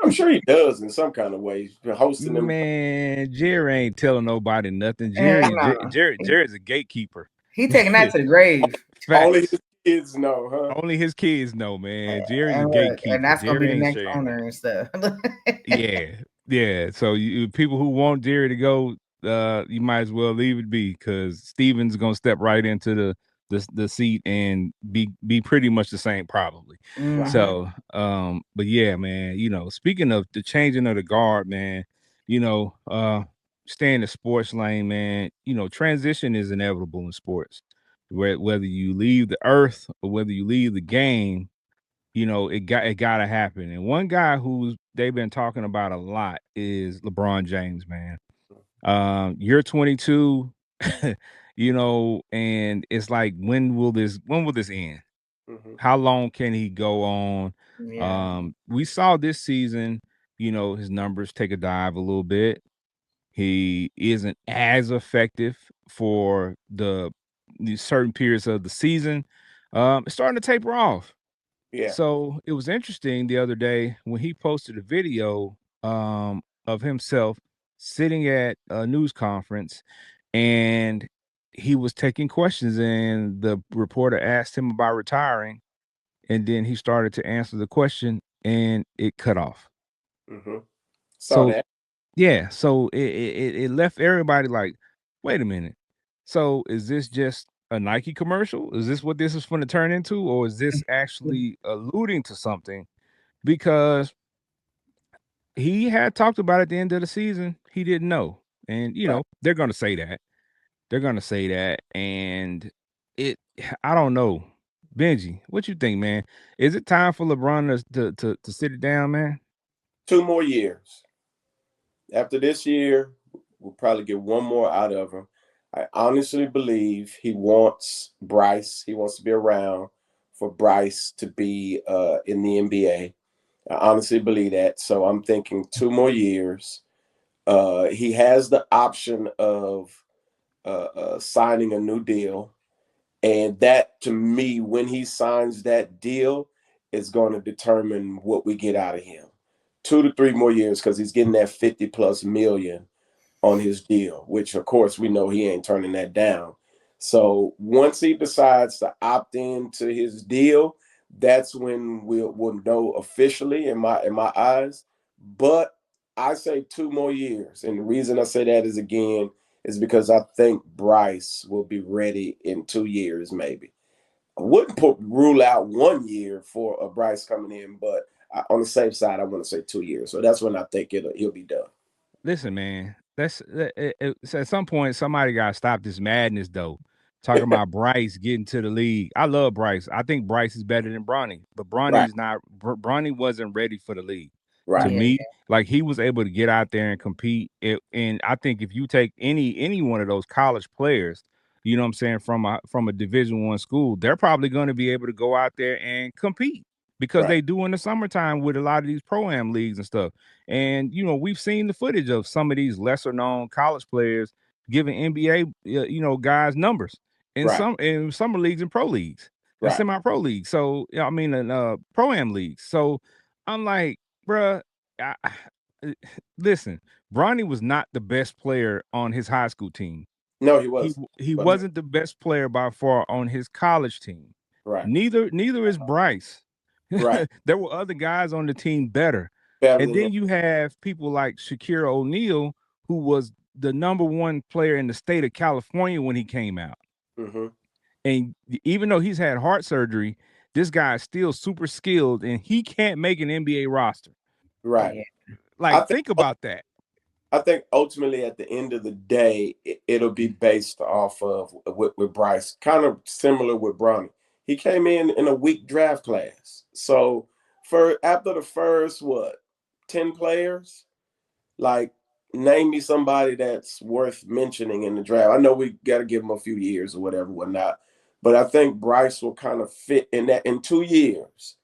I'm sure he does in some kind of way. Hosting them. Man, Jerry ain't telling nobody nothing. Jerry's a gatekeeper. He taking that to the grave. Only his kids know, huh? Only his kids know, man. Jerry's a gatekeeper. And that's gonna Jerry be the ain't next sharing owner that. and stuff. Yeah. So people who want Jerry to go, you might as well leave it be because Steven's gonna step right into the seat and be pretty much the same probably. So but yeah, man, speaking of the changing of the guard, man, stay in the sports lane, man. Transition is inevitable in sports. Whether you leave the earth or whether you leave the game, it gotta happen. And one guy who's they've been talking about a lot is LeBron James, man. You're 22, and it's like when will this end? How long can he go on? We saw this season, his numbers take a dive a little bit. He isn't as effective for these certain periods of the season. It's starting to taper off. Yeah. So it was interesting the other day when he posted a video of himself sitting at a news conference and he was taking questions and the reporter asked him about retiring and then he started to answer the question and it cut off. Saw that. Yeah, so it left everybody like, wait a minute. So is this just a Nike commercial? Is this what this is going to turn into, or is this actually alluding to something? Because he had talked about at the end of the season, he didn't know, and they're going to say that. They're going to say that, and I don't know, Benji, what you think, man? Is it time for LeBron to sit it down, man? 2 more years. After this year, we'll probably get one more out of him. I honestly believe he wants Bryce. He wants to be around for Bryce to be in the NBA. I honestly believe that. So I'm thinking 2 more years. He has the option of signing a new deal. And that, to me, when he signs that deal, is going to determine what we get out of him. 2 to 3 more years because he's getting that 50+ million on his deal, which of course we know he ain't turning that down. So once he decides to opt into his deal, that's when we'll know officially in my eyes. But I say 2 more years. And the reason I say that is because I think Bryce will be ready in 2 years, maybe. I wouldn't rule out 1 year for a Bryce coming in, but on the safe side, I want to say 2 years. So that's when I think he'll be done. Listen, man, at some point somebody got to stop this madness, though. Talking about Bryce getting to the league. I love Bryce. I think Bryce is better than Bronny, but Bronny's not. Bronny wasn't ready for the league. Right. To me, like he was able to get out there and compete. And I think if you take any one of those college players, you know what I'm saying, from a Division I school, they're probably going to be able to go out there and compete because they do in the summertime with a lot of these pro-am leagues and stuff. And you know, we've seen the footage of some of these lesser known college players giving NBA guys numbers in summer leagues and pro leagues and semi-pro leagues. So I mean, pro-am leagues. So I'm like, bruh, listen, Bronny was not the best player on his high school team. No, he wasn't. He wasn't the best player by far on his college team. Right. Neither is Bryce. Right. There were other guys on the team better. And then you have people like Shaquille O'Neal, who was the number one player in the state of California when he came out. Mm-hmm. And even though he's had heart surgery, this guy is still super skilled, and he can't make an NBA roster. Right. Yeah. Like, think about that. I think ultimately at the end of the day, it'll be based off of with Bryce, kind of similar with Bronny. He came in a weak draft class. So after the first, 10 players, like, name me somebody that's worth mentioning in the draft. I know we got to give him a few years or whatnot. But I think Bryce will kind of fit in that in 2 years.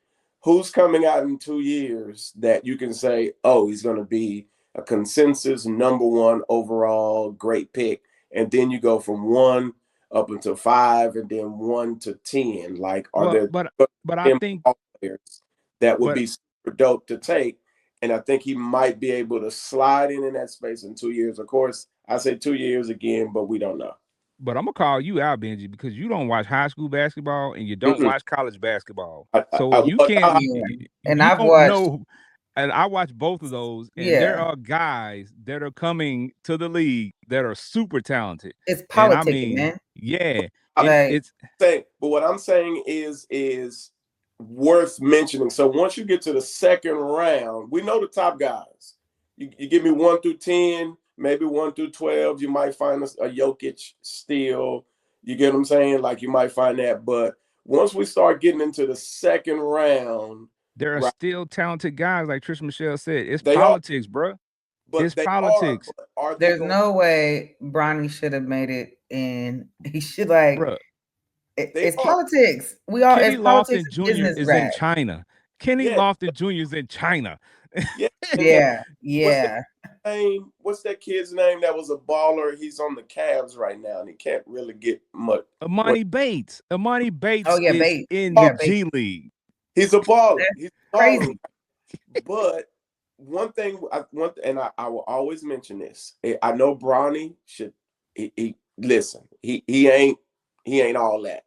Who's coming out in 2 years that you can say, oh, he's going to be a consensus number one overall great pick, and then you go from 1 up until 5, and then 1 to 10. Like, but I think players that would be super dope to take, and I think he might be able to slide in that space in 2 years. Of course, I say 2 years again, but we don't know. But I'm gonna call you out, Benji, because you don't watch high school basketball and you don't watch college basketball. So you can't. And you I've don't watched. know. And I watch both of those, and there are guys that are coming to the league that are super talented. It's politics, man. Yeah, it's but what I'm saying is worth mentioning. So once you get to the second round, we know the top guys. You give me 1 through 10, maybe 1 through 12. You might find a Jokic still. You get what I'm saying? Like, you might find that. But once we start getting into the second round, there are still talented guys, like Trish Michelle said. It's politics, bro. It's politics. There's no way Bronny should have made it in. He should, like, bruh, it's politics. We all Kenny it's politics Lofton Jr. is in China. Kenny Lofton Jr. is in China. Yeah. What's that kid's name that was a baller? He's on the Cavs right now, and he can't really get much. Amani Bates. Amani Bates is Bates. In the G League. He's a baller. He's crazy. But one thing, and I will always mention this. I know Bronny should. Listen. He ain't all that.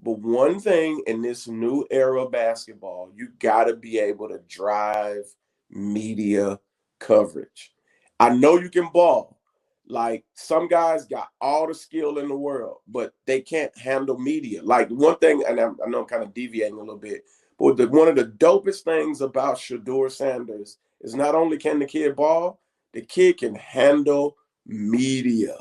But one thing in this new era of basketball, you got to be able to drive media coverage. I know you can ball. Like, some guys got all the skill in the world, but they can't handle media. Like, one thing, and I know I'm kind of deviating a little bit, but one of the dopest things about Shedeur Sanders is not only can the kid ball, the kid can handle media.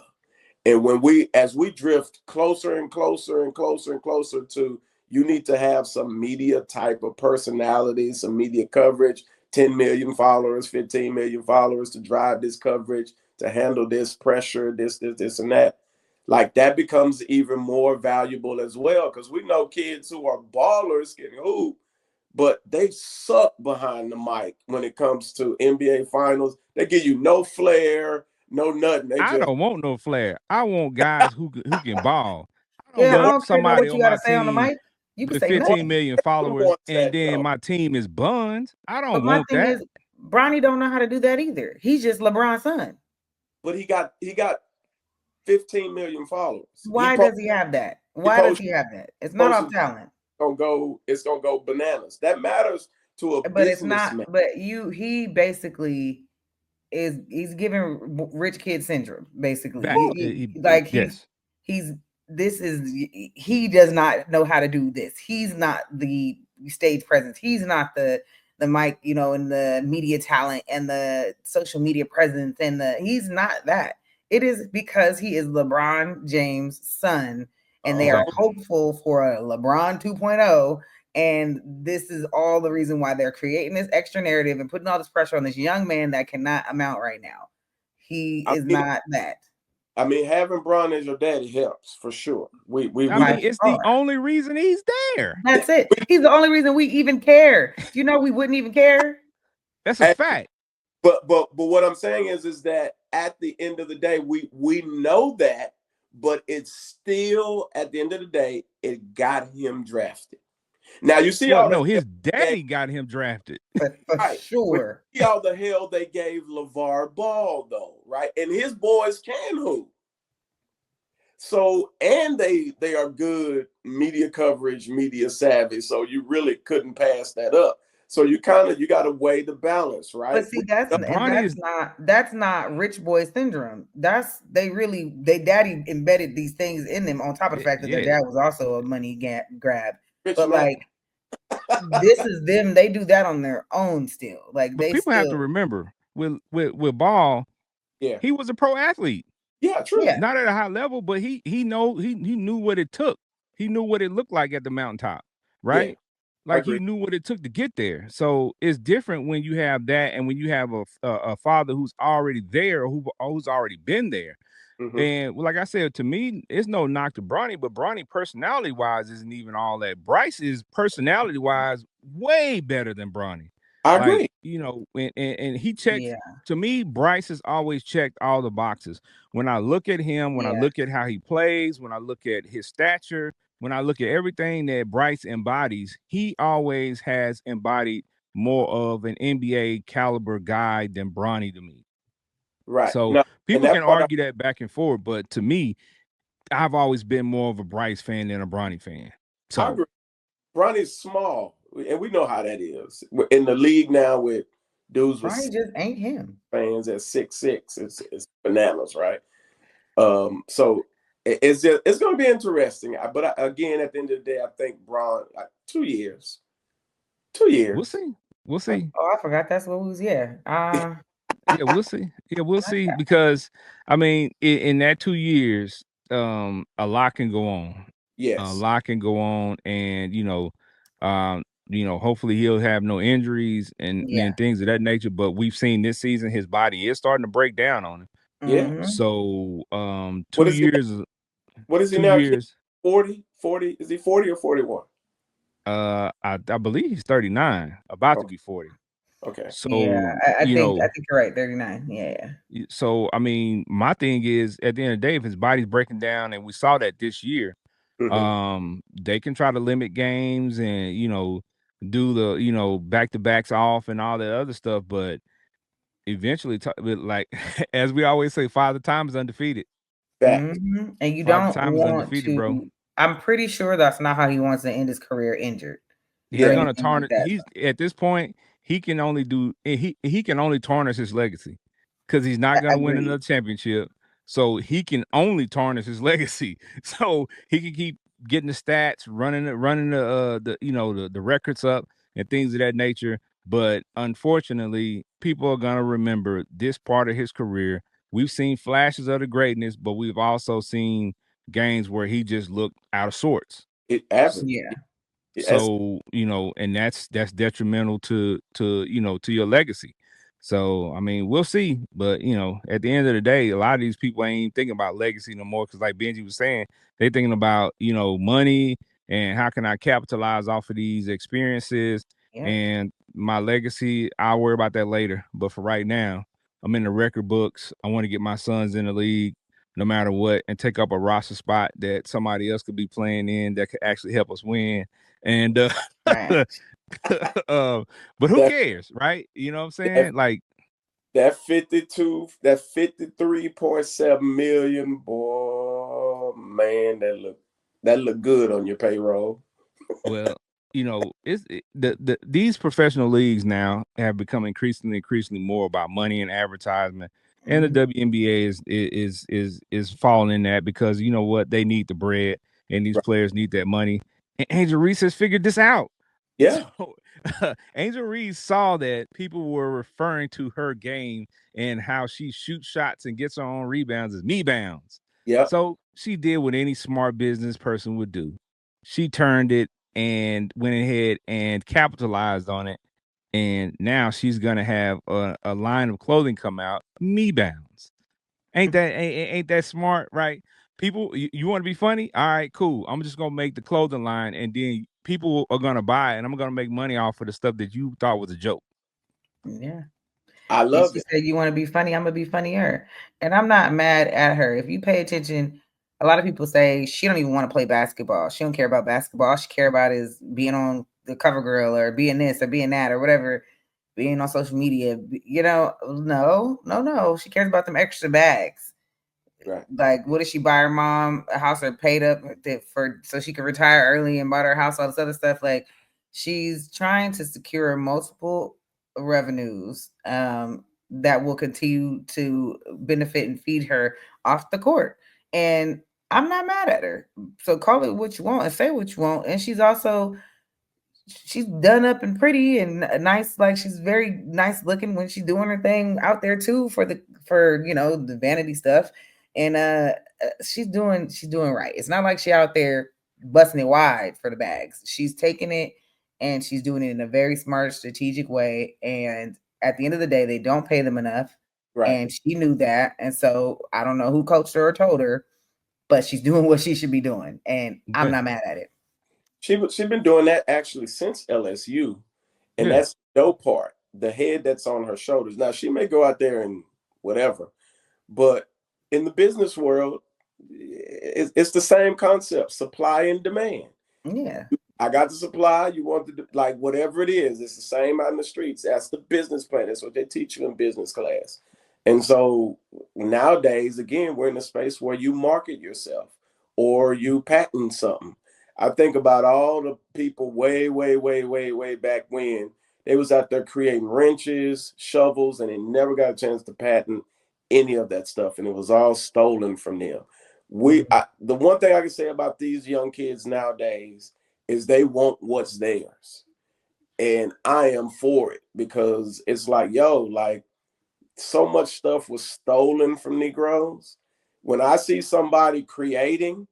And as we drift closer and closer and closer and closer to, you need to have some media type of personality, some media coverage, 10 million followers, 15 million followers to drive this coverage, to handle this pressure, this and that. Like, that becomes even more valuable as well, because we know kids who are ballers can hoop, but they suck behind the mic when it comes to NBA finals. They give you no flair. No, nothing. I don't want no flair. I want guys who can ball. I don't somebody care what you got to say on the mic. You can say 15 million followers, and then my team is buns. I don't want that. Is, Bronny don't know how to do that either. He's just LeBron's son. But he got 15 million followers. Why does he have that? Why does he have that? It's not off talent. It's gonna go bananas. That matters to a but it's not. Man. But he basically he's giving rich kid syndrome. Basically, he does not know how to do this. He's not the stage presence. He's not the mic, and the media talent and the social media presence, and he's not that. It is because he is LeBron James' son, and they are hopeful for a LeBron 2.0. And this is all the reason why they're creating this extra narrative and putting all this pressure on this young man that cannot amount right now. He is not that. I mean, having Bron as your daddy helps for sure. I mean, it's the only reason he's there. That's it. He's the only reason we even care. Do you know we wouldn't even care? That's a fact. But what I'm saying is that at the end of the day, we know that, but it's still at the end of the day, it got him drafted. Now you see his daddy got him drafted. For sure. See all the hell they gave LeVar Ball though, right? And his boys can hoop. So, and they are good media coverage, media savvy. So you really couldn't pass that up. So you got to weigh the balance, right? But see, that's not rich boy syndrome. That's they daddy embedded these things in them on top of the fact that their dad was also a money grab. But like this is them, they do that on their own still. Like people have to remember with Ball, he was a pro athlete. Yeah, true. Yeah. Not at a high level, but he knew what it took. He knew what it looked like at the mountaintop, right? Yeah, like he knew what it took to get there. So it's different when you have that and when you have a father who's already there or who's already been there. Mm-hmm. And like I said, to me, it's no knock to Bronny, but Bronny personality-wise isn't even all that. Bryce is personality-wise way better than Bronny. I agree. Like, you know, and he checks. To me, Bryce has always checked all the boxes. When I look at him, when I look at how he plays, when I look at his stature, when I look at everything that Bryce embodies, he always has embodied more of an NBA caliber guy than Bronny to me. Right. So people can argue that back and forth, but to me, I've always been more of a Bryce fan than a Bronny fan. So I agree. Bronny's small, and we know how that is. In the league now with dudes with Bronny just ain't him. Fans at 6'6", it's bananas, right? So it's going to be interesting. But again, at the end of the day, I think Bron 2 years. 2 years. We'll see. Oh, I forgot that's what was. Yeah, we'll see. Yeah, we'll see. Because I mean, in that 2 years, a lot can go on. Yes, a lot can go on, and hopefully he'll have no injuries and things of that nature. But we've seen this season his body is starting to break down on him. Yeah. So 2 years. What is he 2 now? Years. 40? Is he 40 or 41? I believe he's 39, about to be 40. Okay. So I think you're right, 39. Yeah. So I mean, my thing is, at the end of the day, if his body's breaking down, and we saw that this year, they can try to limit games and do the back-to-backs off and all that other stuff, but eventually, like as we always say, Father Time is undefeated. And you don't want to. Bro. I'm pretty sure that's not how he wants to end his career injured. He's gonna tarnish. He's at this point. He can only tarnish his legacy because he's not gonna win another championship. So he can only tarnish his legacy. So he can keep getting the stats, running the records up and things of that nature. But unfortunately, people are gonna remember this part of his career. We've seen flashes of the greatness, but we've also seen games where he just looked out of sorts. So and that's detrimental to your legacy. So I mean, we'll see, but at the end of the day, a lot of these people ain't thinking about legacy no more, because like Benji was saying, they're thinking about money and how can I capitalize off of these experiences. And my legacy, I'll worry about that later. But for right now, I'm in the record books. I want to get my sons in the league no matter what, and take up a roster spot that somebody else could be playing in that could actually help us win. And but who cares, right? You know what I'm saying? Like that 53.7 million, boy, man, that look good on your payroll. Well, these professional leagues now have become increasingly more about money and advertisement. And the WNBA is falling in that, because you know what, they need the bread, and these players need that money. And Angel Reese has figured this out. Yeah. So, Angel Reese saw that people were referring to her game and how she shoots shots and gets her own rebounds as me bounds. Yeah. So she did what any smart business person would do. She turned it and went ahead and capitalized on it. And now she's going to have a line of clothing come out, me bounds. Ain't that smart, right? People, you want to be funny? All right, cool. I'm just gonna make the clothing line, and then people are gonna buy it, and I'm gonna make money off of the stuff that you thought was a joke. Yeah. I And love she it. said, "You want to be funny? I'm gonna be funnier." And I'm not mad at her. If you pay attention, a lot of people say she don't even want to play basketball. She don't care about basketball. All she care about is being on the cover girl or being this or being that or whatever, being on social media. You know, no. She cares about them extra bags. Right. Like, what did she buy her mom a house or paid up for so she could retire early and bought her house, all this other stuff? Like, she's trying to secure multiple revenues that will continue to benefit and feed her off the court. And I'm not mad at her. So call it what you want and say what you want. And she's done up and pretty and nice, like she's very nice looking when she's doing her thing out there too for the vanity stuff. And she's doing right. It's not like she out there busting it wide for the bags. She's taking it and she's doing it in a very smart, strategic way. And at the end of the day, they don't pay them enough. Right. And she knew that. And so I don't know who coached her or told her, but she's doing what she should be doing. And I'm not mad at it. She's been doing that actually since LSU, and that's the dope part. The head that's on her shoulders. Now she may go out there and whatever, but in the business world, it's the same concept: supply and demand. Yeah. I got the supply. You want to like whatever it is. It's the same out in the streets. That's the business plan. That's what they teach you in business class. And so nowadays, again, we're in a space where you market yourself or you patent something. I think about all the people way, way, way, way, way back when they was out there creating wrenches, shovels, and they never got a chance to patent any of that stuff, and it was all stolen from them. The one thing I can say about these young kids nowadays is they want what's theirs. And I am for it because it's like, yo, like so much stuff was stolen from Negroes. When I see somebody creating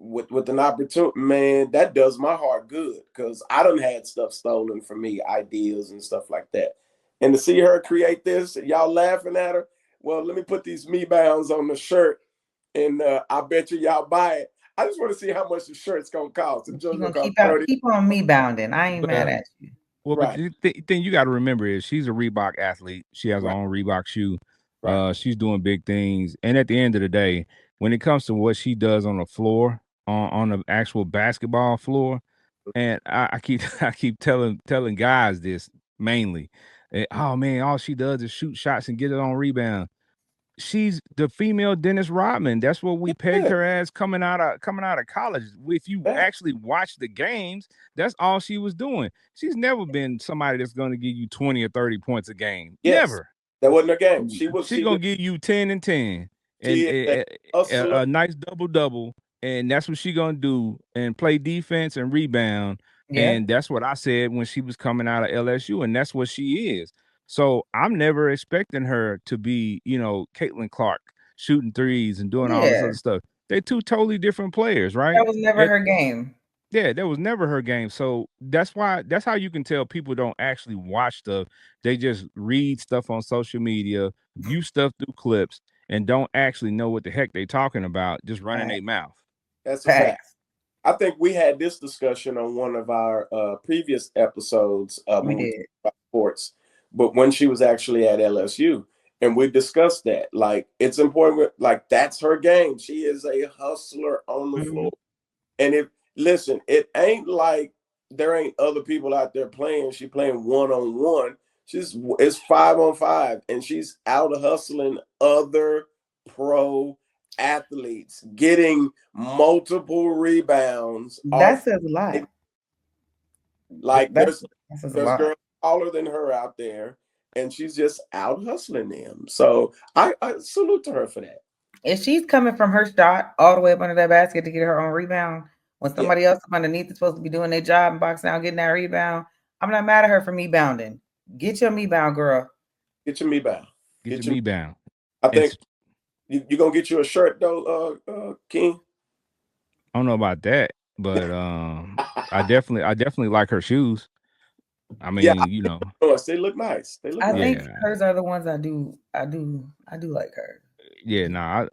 with an opportunity, man, that does my heart good because I done had stuff stolen from me, ideas and stuff like that. And to see her create this, y'all laughing at her. Well, let me put these me bounds on the shirt, and I bet y'all buy it. I just want to see how much the shirt's gonna cost. The You're gonna gonna cost 30. keep on me bounding. I ain't mad at you. Well, but Right. the thing you got to remember is she's a Reebok athlete. She has her Right. own Reebok shoe. Right. She's doing big things. And at the end of the day, when it comes to what she does on the floor, on the actual basketball floor, and I keep I keep telling guys this mainly. Oh man, all she does is shoot shots and get it on rebound. She's the female Dennis Rodman. That's what we pegged Yeah. her as coming out of college. If you Yeah. actually watch the games, that's all she was doing. She's never been somebody that's going to give you 20 or 30 points a game. Yes. Never. That wasn't her game. She Gonna give you 10 and 10 and is a hustler. a nice double, and that's what she gonna do and play defense and rebound. Yeah. And that's what I said when she was coming out of LSU, and that's what she is. So I'm never expecting her to be, Caitlin Clark shooting threes and doing all this Yeah. other stuff. They're two totally different players, right? That was never her game. Yeah, that was never her game. So that's how you can tell people don't actually watch stuff. They just read stuff on social media, view stuff through clips, and don't actually know what the heck they talking about, just running their mouth. That's a fact. I think we had this discussion on one of our previous episodes We when we did. talked about sports, but when she was actually at LSU. And we discussed that. Like, it's important, like, that's her game. She is a hustler on the floor. And listen, it ain't like there ain't other people out there playing. She playing one-on-one. It's 5-on-5, and she's out hustling other pro athletes, getting multiple rebounds. That says a lot. Like there's says a lot. girls taller than her out there, and she's just out hustling them. So I salute to her for that. If she's coming from her shot all the way up under that basket to get her own rebound, when somebody else up underneath is supposed to be doing their job and boxing out, getting that rebound, I'm not mad at her for me bounding. Get your me bound, girl. Get your me bound. Get your me bound. I think you gonna get you a shirt though, King. I don't know about that, but I definitely like her shoes. I mean, they look nice. They look I nice. think hers are the ones I do like her. Yeah, no,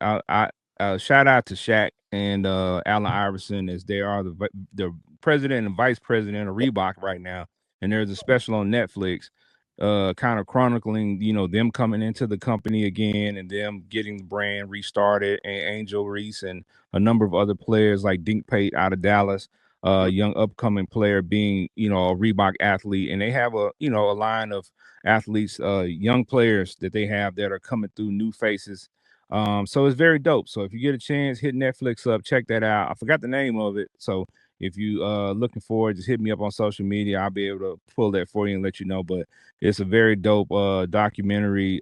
shout out to Shaq and Allen Iverson, as they are the president and vice president of Reebok right now, and there's a special on Netflix, kind of chronicling them coming into the company again and them getting the brand restarted, and Angel Reese and a number of other players like Dink Pate out of Dallas, young upcoming player being a Reebok athlete, and they have a line of athletes, young players that they have that are coming through, new faces. So it's very dope. So if you get a chance, hit Netflix up, check that out. I forgot the name of it. So if you looking for it, just hit me up on social media. I'll be able to pull that for you and let you know. But it's a very dope documentary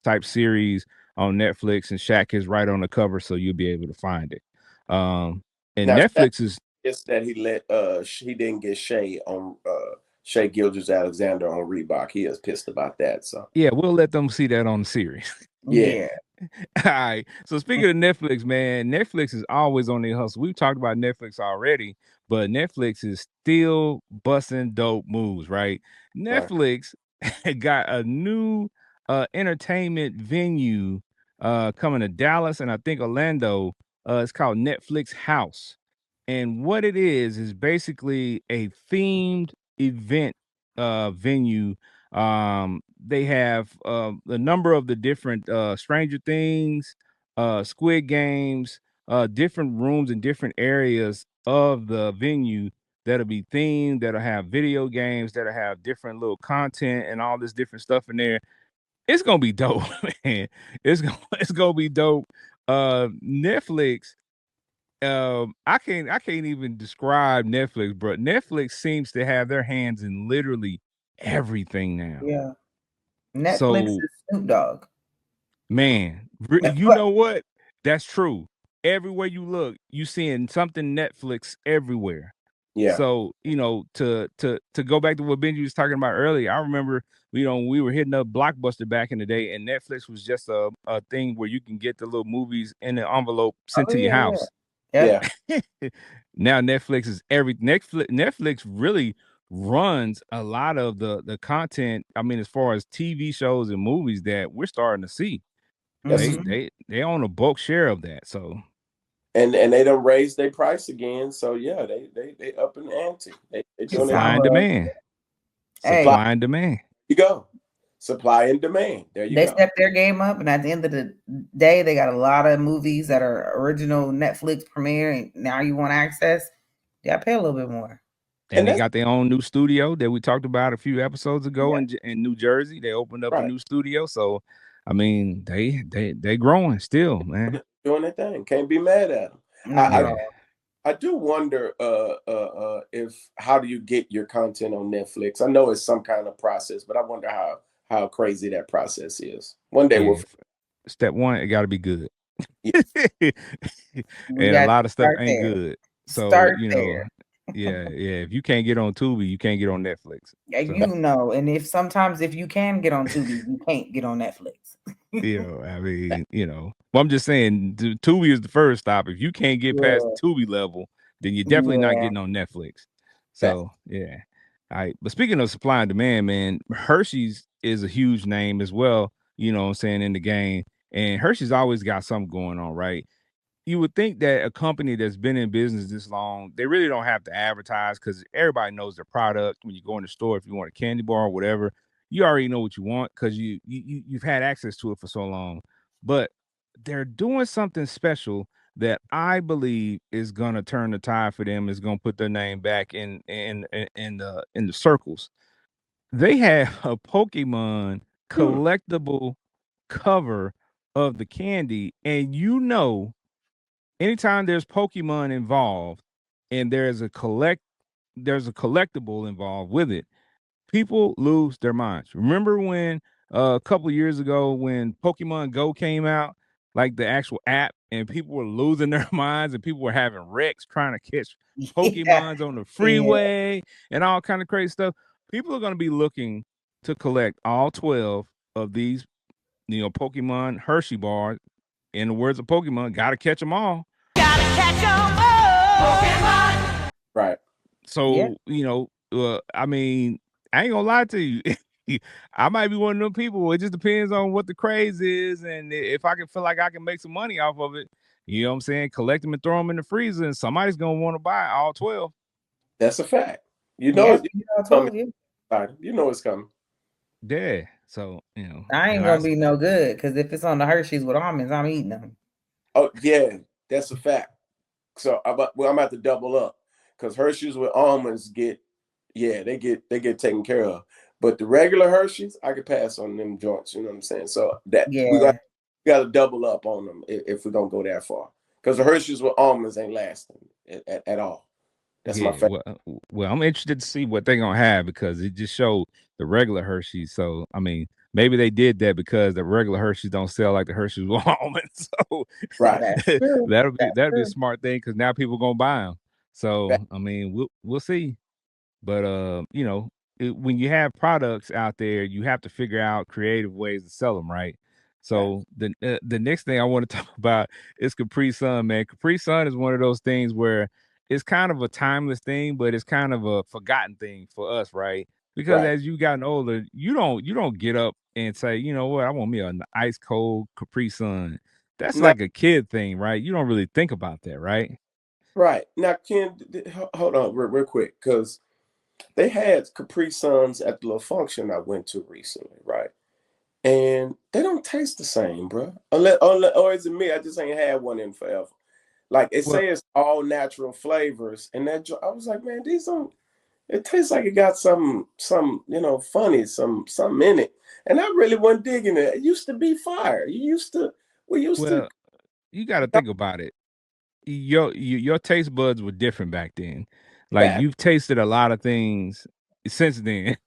type series on Netflix, and Shaq is right on the cover, so you'll be able to find it. And Now, Netflix is it's that he didn't get Shea Gilgeous-Alexander on Reebok. He is pissed about that. So yeah, we'll let them see that on the series. yeah. All right. So speaking of Netflix, man, Netflix is always on their hustle. We've talked about Netflix already, but Netflix is still busting dope moves, right? Netflix got a new entertainment venue coming to Dallas and I think Orlando. It's called Netflix House. And what it is basically a themed event venue. They have a number of the different Stranger Things, Squid Games, different rooms in different areas of the venue that'll be themed, that'll have video games, that'll have different little content and all this different stuff in there. It's gonna be dope, man. It's gonna be dope. Netflix. I can't even describe Netflix, bro. Netflix seems to have their hands in literally everything now. Yeah. Netflix So, is Snoop Dogg. man, you know what? That's true. Everywhere you look, you seeing something Netflix everywhere. Yeah. So, to go back to what Benji was talking about earlier, I remember, we were hitting up Blockbuster back in the day, and Netflix was just a thing where you can get the little movies in an envelope sent to your house. Yeah. Now Netflix is Netflix really runs a lot of the content. I mean, as far as TV shows and movies that we're starting to see, they own a bulk share of that. So, and they don't raise their price again. So yeah, they up in the ante. They doing supply and demand. Supply and demand. You go. Supply and demand. There you go. They stepped their game up, and at the end of the day, they got a lot of movies that are original Netflix premiere, and now you want access, you gotta pay a little bit more. And they got their own new studio that we talked about a few episodes ago in New Jersey. They opened up a new studio, so I mean, they growing still, man. Doing their thing. Can't be mad at them. I do wonder if how do you get your content on Netflix? I know it's some kind of process, but I wonder how crazy that process is. One day we'll. Step one, it got to be good. And a lot of stuff ain't good. So yeah. If you can't get on Tubi, you can't get on Netflix. Yeah, and if you can get on Tubi, you can't get on Netflix. I mean, well, I'm just saying, Tubi is the first stop. If you can't get past the Tubi level, then you're definitely not getting on Netflix. So yeah. All right. But speaking of supply and demand, man, Hershey's is a huge name as well, what I'm saying, in the game. And Hershey's always got something going on, right? You would think that a company that's been in business this long, they really don't have to advertise because everybody knows their product. When you go in the store, if you want a candy bar or whatever, you already know what you want because you've had access to it for so long. But they're doing something special that I believe is gonna turn the tide for them. Is gonna put their name back in the circles. They have a Pokemon collectible cover of the candy, and anytime there's Pokemon involved and there's a collectible involved with it, people lose their minds. Remember when a couple of years ago when Pokemon Go came out, like the actual app, and people were losing their minds and people were having wrecks trying to catch Pokemons on the freeway and all kind of crazy stuff. People are going to be looking to collect all 12 of these, Pokemon Hershey bars. In the words of Pokemon, gotta catch them all. Gotta catch them all. Pokemon. Right. So, I mean, I ain't gonna lie to you. I might be one of them people. It just depends on what the craze is, and if I can feel like I can make some money off of it. You know what I'm saying? Collect them and throw them in the freezer, and somebody's gonna want to buy all 12. That's a fact. You know Yeah, it's you know, coming. 12, yeah. You know it's coming. Yeah. So you know, I ain't gonna be no good because if it's on the Hershey's with almonds, I'm eating them. Oh yeah, that's a fact. So I'm about to double up because Hershey's with almonds they get taken care of. But the regular Hershey's, I could pass on them joints. You know what I'm saying? So that we Yeah. got to double up on them if we're gonna go that far. Because the Hershey's with almonds ain't lasting at all. That's my favorite. Well, I'm interested to see what they're gonna have because it just showed the regular Hershey's. So I mean, maybe they did that because the regular Hershey's don't sell like the Hershey's with almonds. So Right. That's true. that'll be That's a true. smart thing because now people gonna buy them. So I mean, we'll see. But you know, when you have products out there, you have to figure out creative ways to sell them, right? So the next thing I want to talk about is Capri Sun, man. Capri Sun is one of those things where it's kind of a timeless thing, but it's kind of a forgotten thing for us, right? Because Right. as you gotten older, you don't get up and say, you know what, I want me an ice cold Capri Sun. That's Now, like a kid thing, right? You don't really think about that, right? right now, Ken, hold on real quick because they had Capri Suns at the little function I went to recently, right? And they don't taste the same, bro. Unless or is it me? I just ain't had one in forever. Like it Well, says all natural flavors, and I was like, man, these don't. It tastes like it got some funny, something in it, and I really wasn't digging it. It used to be fire. We used to. well, you got to think about it. Your taste buds were different back then. Like Back. you've tasted a lot of things since then.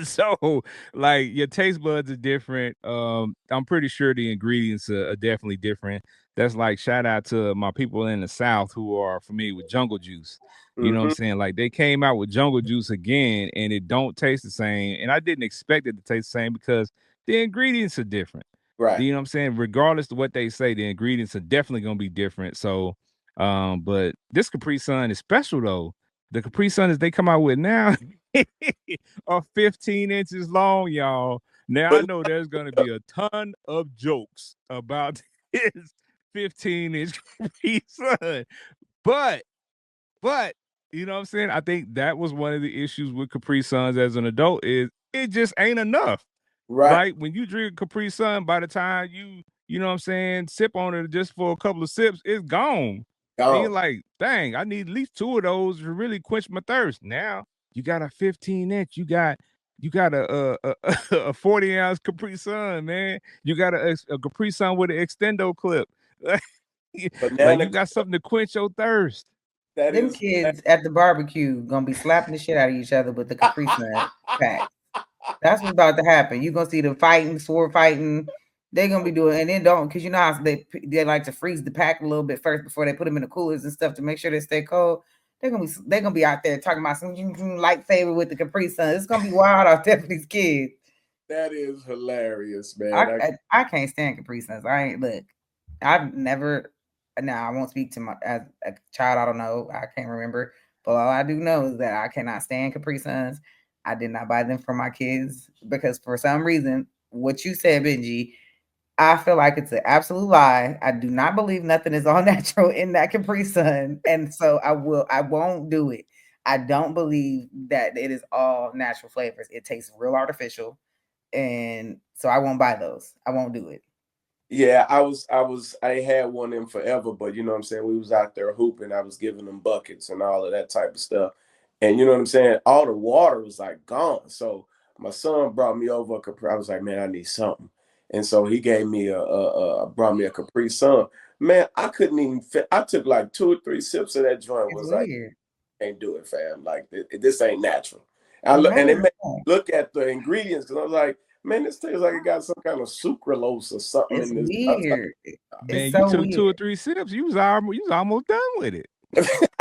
So like your taste buds are different. I'm pretty sure the ingredients are definitely different. That's like shout out to my people in the South who are familiar with jungle juice. You know what I'm Mm-hmm. saying? Like they came out with jungle juice again and it don't taste the same. And I didn't expect it to taste the same because the ingredients are different. Right. You know what I'm saying? Regardless of what they say, the ingredients are definitely gonna be different. So but this Capri Sun is special though. The Capri Sun that they come out with now are 15 inches long, y'all. Now I But know there's gonna be a ton of jokes about this 15-inch Capri Sun, but but you know what I'm saying? I think that was one of the issues with Capri Suns as an adult is it just ain't enough. right, Like when you drink Capri Sun, by the time you know what I'm saying, sip on it just for a couple of sips, it's gone. And you're gone. like, dang, I need at least 2 of those to really quench my thirst. Now you got a 15-inch, you got a 40-ounce Capri Sun, man. You got a Capri Sun with an extendo clip. Like Banana. you got something to quench your thirst. That Them is. kids at the barbecue gonna be slapping the shit out of each other with the Capri Sun pack. That's what's about to happen. You're gonna see them fighting, sword fighting. They're gonna be doing, and then don't because you know how they like to freeze the pack a little bit first before they put them in the coolers and stuff to make sure they stay cold. They're gonna be out there talking about some lightsaber with the Capri Sun. It's gonna be wild out there for these kids. That is hilarious, man. I can't stand Capri Suns. I ain't look. I've never. Now I won't speak to my as a child. I don't know. I can't remember. But all I do know is that I cannot stand Capri Suns. I did not buy them for my kids because for some reason, what you said, Benji, I feel like it's an absolute lie. I do not believe nothing is all natural in that Capri Sun, and so I won't do it. I don't believe that it is all natural flavors. It tastes real artificial, and so I won't buy those. I won't do it. Yeah, I had one in forever, but you know what I'm saying? We was out there hooping. I was giving them buckets and all of that type of stuff. And you know what I'm saying? All the water was like gone. So my son brought me over a Capri. I was like, man, I need something. And so he gave me brought me a Capri Sun. Man, I couldn't even fit. I took like 2 or 3 sips of that joint. It's Was like, weird. can't do it, fam. Like this ain't natural. And it No, made me look at the ingredients because I was like, man, this tastes like it got some kind of sucralose or something it's in this. I was weird. It's Man, you so took 2 or weird. 3 sips, you was almost done with it.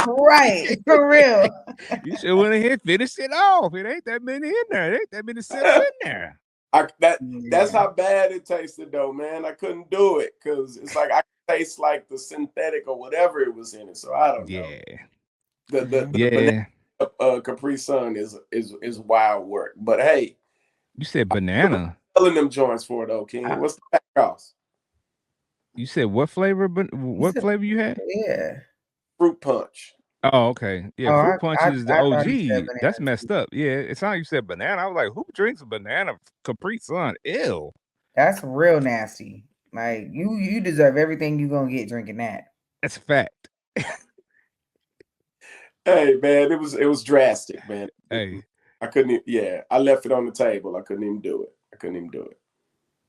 Right, for real. You should went ahead finish it off. It ain't that many in there. It ain't that many sips in there. That's Yeah. how bad it tasted though, man. I couldn't do it because it's like I taste like the synthetic or whatever it was in it. So I don't know. Yeah. The Yeah. banana Yeah. Capri Sun is wild work. But hey, You said banana. Selling them joints for though, King. What's the pack cost? You said what flavor? But what flavor you had? Yeah. Fruit punch. Oh, okay. Yeah, Oh, fruit punch is the I thought he said OG. That's banana. messed up. Yeah, it's not you said banana. I was like, who drinks a banana Capri Sun? Ew. That's real nasty. Like you deserve everything you gonna get drinking that. That's a fact. Hey man, it was drastic, man. Hey, I couldn't I left it on the table. I couldn't even do it.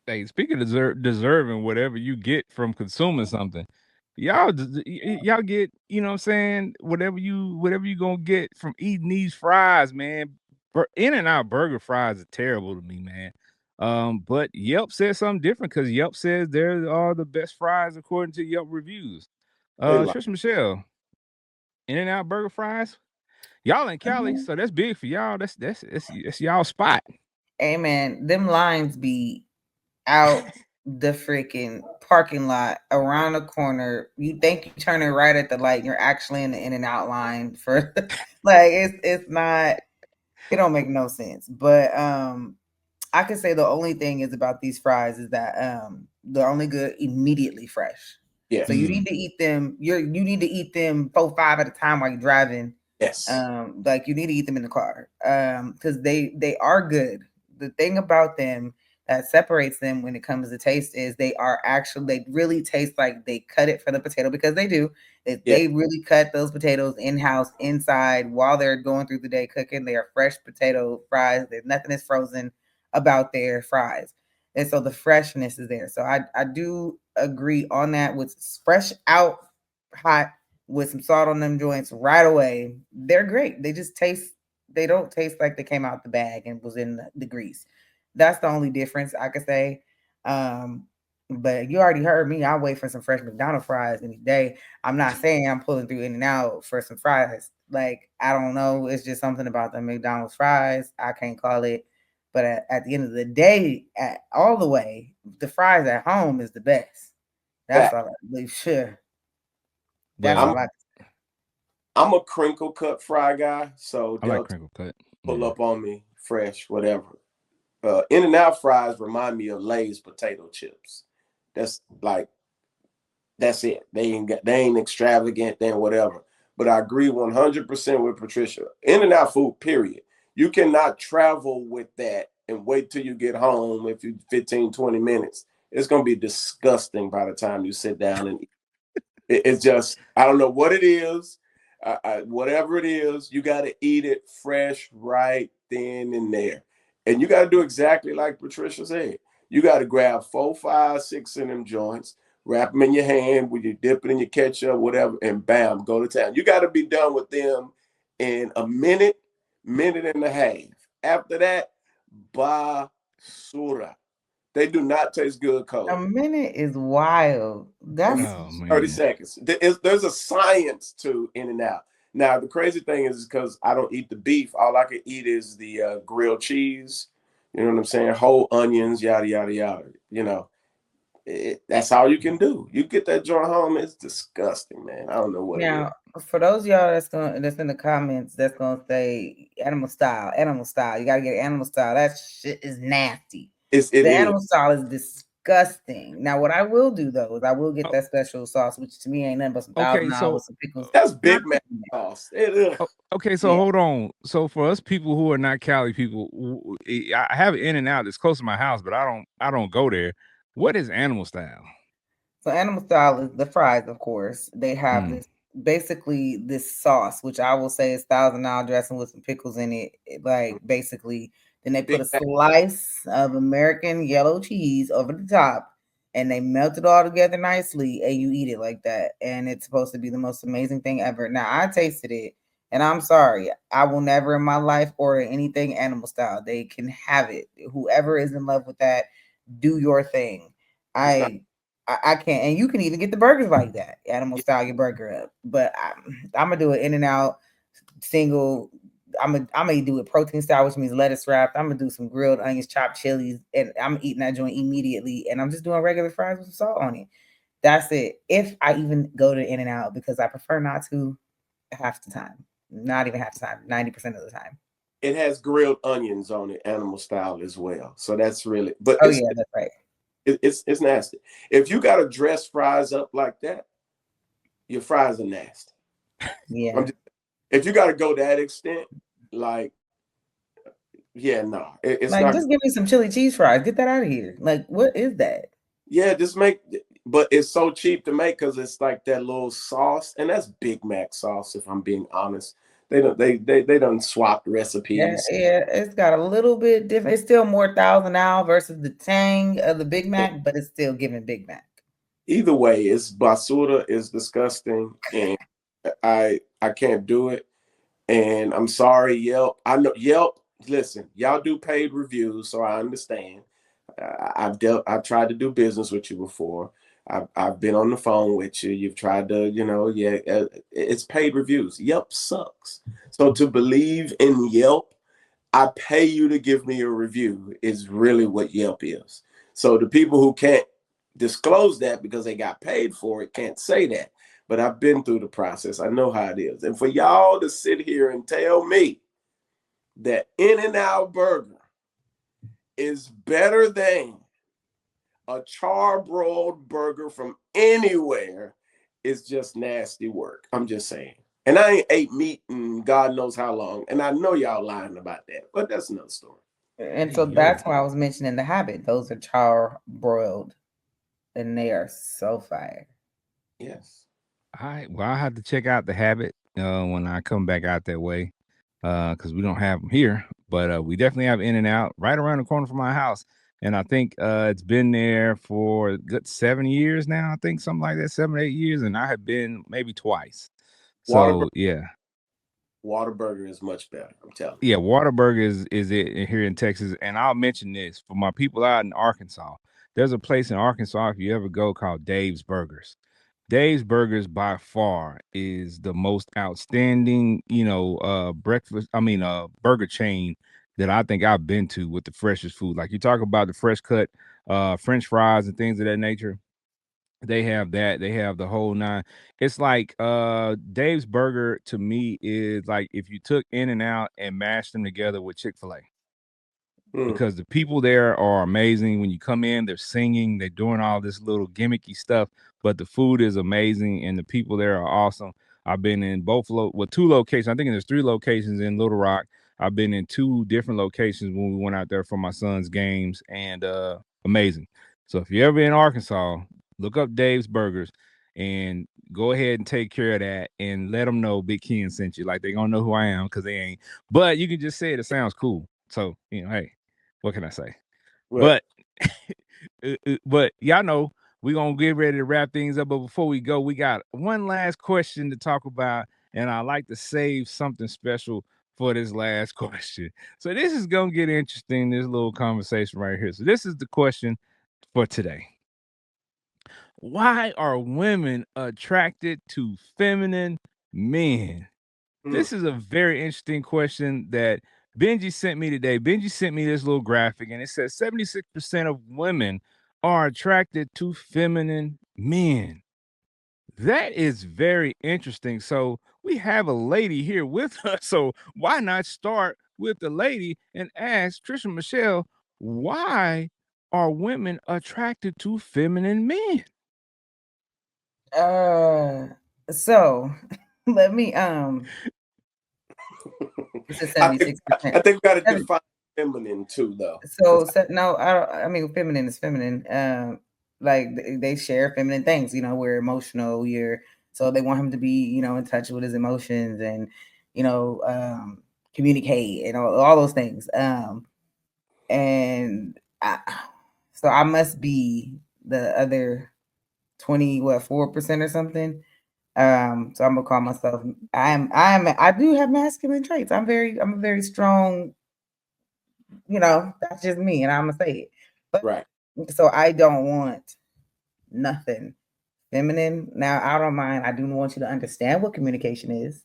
hey. Speaking of deserving whatever you get from consuming something, y'all y'all get, you know what I'm saying, whatever you gonna get from eating these fries, man. In-N-Out burger fries are terrible to me, man. But Yelp says something different because Yelp says there are the best fries according to Yelp reviews. They like Trish Michelle, In-N-Out burger fries. Y'all in Cali, so that's big for y'all. That's y'all spot. Hey man, them lines be out the freaking parking lot around the corner. You think you're turning right at the light, you're actually in the In-N-Out line for like it's not, it don't make no sense. But I could say the only thing is about these fries is that they're only good immediately fresh. Yes. So you need to eat them. You need to eat them 4-5 at a time while you're driving. Yes. Like you need to eat them in the car. Because they are good. The thing about them that separates them when it comes to taste is they really taste like they cut it for the potato, because they do. They really cut those potatoes in-house inside while they're going through the day cooking. They are fresh potato fries. There's nothing is frozen about their fries. And so the freshness is there. So I do agree on that. With fresh out hot with some salt on them joints right away, they're great. They don't taste like they came out the bag and was in the grease. That's the only difference I could say. But you already heard me. I wait for some fresh McDonald's fries any day. I'm not saying I'm pulling through In-N-Out for some fries. Like, I don't know. It's just something about the McDonald's fries. I can't call it. But at the end of the day, all the way, the fries at home is the best. That's all I believe. Sure. That's all I. I'm a crinkle cut fry guy, so I like crinkle cut. Pull up on me fresh, whatever. In-N-Out fries remind me of Lay's potato chips. That's it. They ain't extravagant, then whatever. But I agree 100% with Patricia. In-N-Out food, period. You cannot travel with that and wait till you get home if you 15, 20 minutes. It's going to be disgusting by the time you sit down and eat. It's just, I don't know what it is. Whatever it is, you got to eat it fresh right then and there. And you got to do exactly like Patricia said. You got to grab 4, 5, 6 of them joints, wrap them in your hand with you dip it in your ketchup, whatever, and bam, go to town. You got to be done with them in a minute and a half. After that, basura. They do not taste good cold. A minute is wild. That's 30 seconds. There's a science to In-N-Out. Now, the crazy thing is because I don't eat the beef, all I can eat is the grilled cheese. You know what I'm saying? Whole onions, yada, yada, yada. You know, that's all you can do. You get that joint home, it's disgusting, man. I don't know what it is. Now, for those of y'all that's in the comments that's gonna say animal style. You gotta get animal style. That shit is nasty. Animal style is disgusting. Now, what I will do though is I will get that special sauce, which to me ain't nothing but some $1,000 with some pickles. That's Big Mac sauce. Okay, so hold on. So for us people who are not Cali people, I have In-N-Out that's close to my house, but I don't go there. What is animal style? So animal style is the fries, of course. They have this sauce, which I will say is $1,000 dressing with some pickles in it. Like basically, then they put a slice of American yellow cheese over the top, and they melt it all together nicely, and you eat it like that. And it's supposed to be the most amazing thing ever. Now I tasted it, and I'm sorry, I will never in my life order anything animal style. They can have it. Whoever is in love with that, do your thing. I can't, and you can even get the burgers like that, animal style your burger up. But I'm gonna do an In-N-Out single. I'm gonna do it protein style, which means lettuce wrapped. I'm gonna do some grilled onions, chopped chilies, and I'm eating that joint immediately. And I'm just doing regular fries with some salt on it. That's it. If I even go to In-N-Out, because I prefer not to half the time, not even half the time, 90% of the time. It has grilled onions on it, animal style as well. So that's really, but Oh yeah, that's right. It's nasty. If you got to dress fries up like that, your fries are nasty. Yeah. If you got to go that extent, like, yeah, no, it's Like, not. just give me some chili cheese fries. Get that out of here. Like, what is that? Yeah, just make, but it's so cheap to make because it's like that little sauce, and that's Big Mac sauce. If I'm being honest, they done swapped recipes. Yeah, it's got a little bit different. It's still more Thousand Isle versus the tang of the Big Mac, but it's still giving Big Mac. Either way, it's basura is disgusting, and I can't do it. And I'm sorry, Yelp. I know Yelp. Listen, y'all do paid reviews, so I understand. I've tried to do business with you before. I've been on the phone with you. You've tried to, it's paid reviews. Yelp sucks. So to believe in Yelp, I pay you to give me a review is really what Yelp is. So the people who can't disclose that because they got paid for it can't say that. But I've been through the process. I know how it is. And for y'all to sit here and tell me that In-N-Out Burger is better than a charbroiled burger from anywhere is just nasty work. I'm just saying. And I ain't ate meat in God knows how long. And I know y'all lying about that, but that's another story. And so that's why I was mentioning The Habit. Those are char broiled, and they are so fire. Yes. All right. Well, I have to check out The Habit when I come back out that way because we don't have them here. But we definitely have In-N-Out right around the corner from my house. And I think it's been there for a good 7 years now. I think something like that, 7, 8 years. And I have been maybe twice. So, yeah. Whataburger is much better. I'm telling you. Yeah, Whataburger is it here in Texas. And I'll mention this for my people out in Arkansas. There's a place in Arkansas, if you ever go, called Dave's Burgers. Dave's Burgers by far is the most outstanding, burger chain that I think I've been to with the freshest food. Like you talk about the fresh cut French fries and things of that nature. They have that. They have the whole nine. It's like Dave's Burger to me is like if you took In-N-Out and mashed them together with Chick-fil-A. Because the people there are amazing. When you come in, they're singing, they're doing all this little gimmicky stuff, but the food is amazing and the people there are awesome. I've been in both 2 locations. I think there's 3 locations in Little Rock. I've been in 2 different locations when we went out there for my son's games, and amazing. So if you're ever in Arkansas, look up Dave's Burgers and go ahead and take care of that and let them know Big Ken sent you. Like they're gonna know who I am because they ain't. But you can just say it sounds cool. So hey. What can I say? Right. But y'all know we're gonna get ready to wrap things up. But before we go, we got one last question to talk about, and I like to save something special for this last question. So this is gonna get interesting, this little conversation right here. So this is the question for today. Why are women attracted to feminine men? This is a very interesting question that Benji sent me today. Benji sent me this little graphic, and it says 76% of women are attracted to feminine men. That is very interesting. So we have a lady here with us. So why not start with the lady and ask Trisha Michelle, why are women attracted to feminine men? So let me It's a 76%. I think we got to define feminine too, though. So no, I mean feminine is feminine. Like they share feminine things. We're emotional. So they want him to be, in touch with his emotions and, communicate and all those things. So I must be the other 4% or something. So I'm gonna call myself. I do have masculine traits. I'm a very strong. That's just me, and I'm gonna say it. But right. So I don't want nothing feminine. Now I don't mind. I do want you to understand what communication is.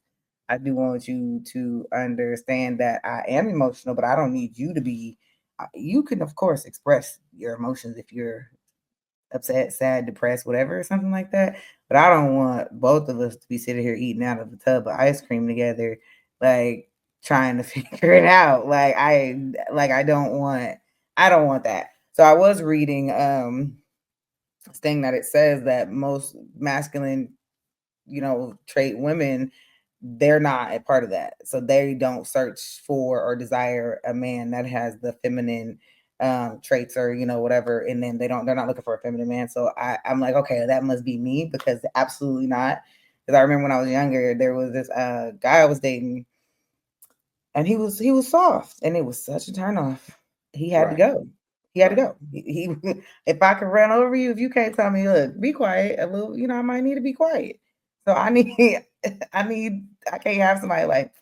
I do want you to understand that I am emotional, but I don't need you to be. You can, of course, express your emotions if you're upset, sad, depressed, whatever, something like that. But I don't want both of us to be sitting here eating out of a tub of ice cream together. Like, trying to figure it out. Like I don't want that. So I was reading this thing that it says that most masculine, trait women, they're not a part of that. So they don't search for or desire a man that has the feminine traits or whatever, and then they're not looking for a feminine man. So I'm like, okay, that must be me, because absolutely not. Because I remember when I was younger, there was this guy I was dating, and he was soft, and it was such a turn off. He had to go. He had to go. He if I could run over you, if you can't tell me, look, be quiet a little, I might need to be quiet. So I need I can't have somebody like,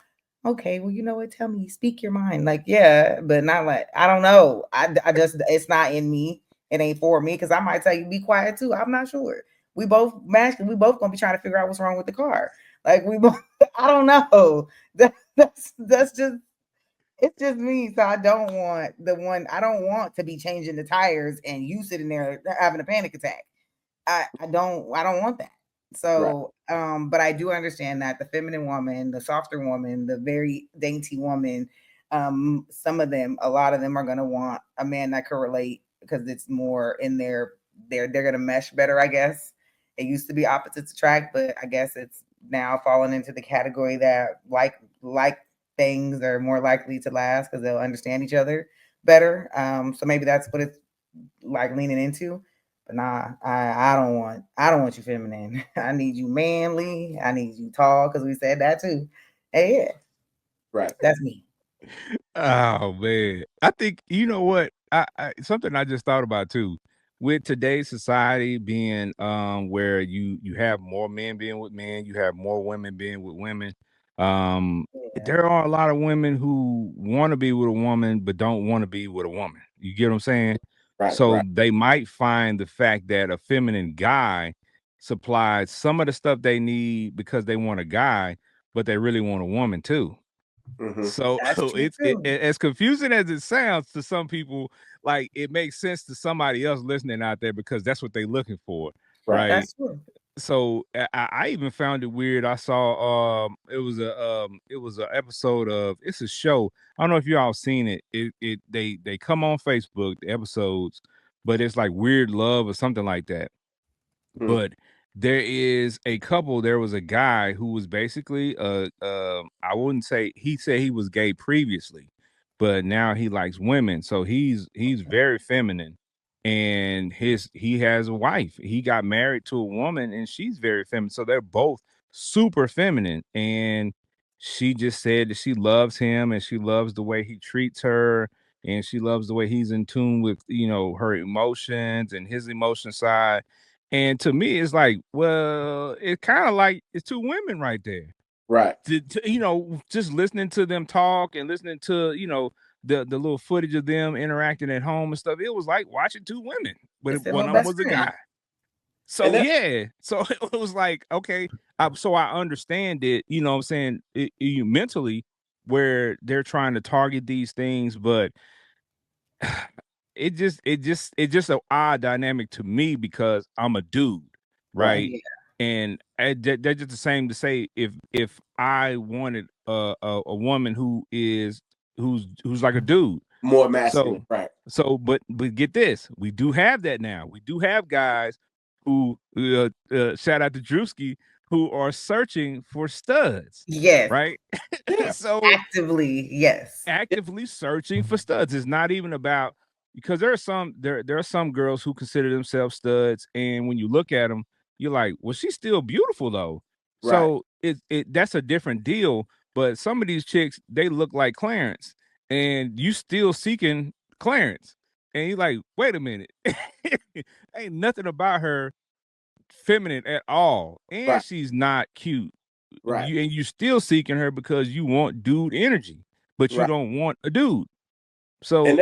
okay, well, you know what? Tell me, speak your mind. Like, yeah, but not like, I don't know. I just, it's not in me. It ain't for me, because I might tell you be quiet too. I'm not sure. We both masculine. We both gonna be trying to figure out what's wrong with the car. Like we both. I don't know. That's just, it's just me. So I don't want the one. I don't want to be changing the tires and you sitting there having a panic attack. I don't want that. So but I do understand that the feminine woman, the softer woman, the very dainty woman, some of them, a lot of them are gonna want a man that can relate, because it's more in they're gonna mesh better, I guess. It used to be opposites attract, but I guess it's now fallen into the category that like things are more likely to last because they'll understand each other better. So maybe that's what it's like leaning into. But nah, I don't want you feminine. I need you manly. I need you tall, because we said that too. Hey, yeah, Right. that's me. Oh man, I think you know what I something I just thought about too. With today's society being where you have more men being with men, you have more women being with women. Yeah, There are a lot of women who want to be with a woman but don't want to be with a woman. You get what I'm saying? Right. So Right. they might find the fact that a feminine guy supplies some of the stuff they need because they want a guy, but they really want a woman too. Mm-hmm. So that's true too. as confusing as it sounds to some people, like it makes sense to somebody else listening out there because that's what they're looking for, Right. right? That's true. So I even found it weird. I saw it was a episode of, it's a show. I don't know if you all seen it. They come on Facebook, the episodes, but it's like Weird Love or something like that. Mm. But there is a couple. There was a guy who was basically I wouldn't say, he said he was gay previously, but now he likes women. So he's very feminine, and he has a wife. He got married to a woman, and she's very feminine. So they're both super feminine, and she just said that she loves him and she loves the way he treats her, and she loves the way he's in tune with her emotions and his emotion side. And to me, it's like, well, it's kind of like it's two women right there. Right. Just listening to them talk and listening to, the little footage of them interacting at home and stuff. It was like watching two women, but It's their one little of them best was a friend. guy. And So that yeah, so it was like, okay, so I understand it. You know what I'm saying, mentally, where they're trying to target these things, but it's just an odd dynamic to me because I'm a dude, right. right? And they're just the same to say, if I wanted a woman who's like a dude. More masculine. So Right. but get this, we do have that now. We do have guys who shout out to Drewski, who are searching for studs, Yes, right? Yeah. So actively, yes. Yeah. actively searching for studs. It's not even about, because there are some girls who consider themselves studs, and when you look at them, you're like, well, she's still beautiful though. Right. So that's a different deal. But some of these chicks, they look like Clarence, and you still seeking Clarence, and you're like, wait a minute, ain't nothing about her feminine at all, and Right. she's not cute. Right. You still seeking her because you want dude energy, but you Right. don't want a dude. And So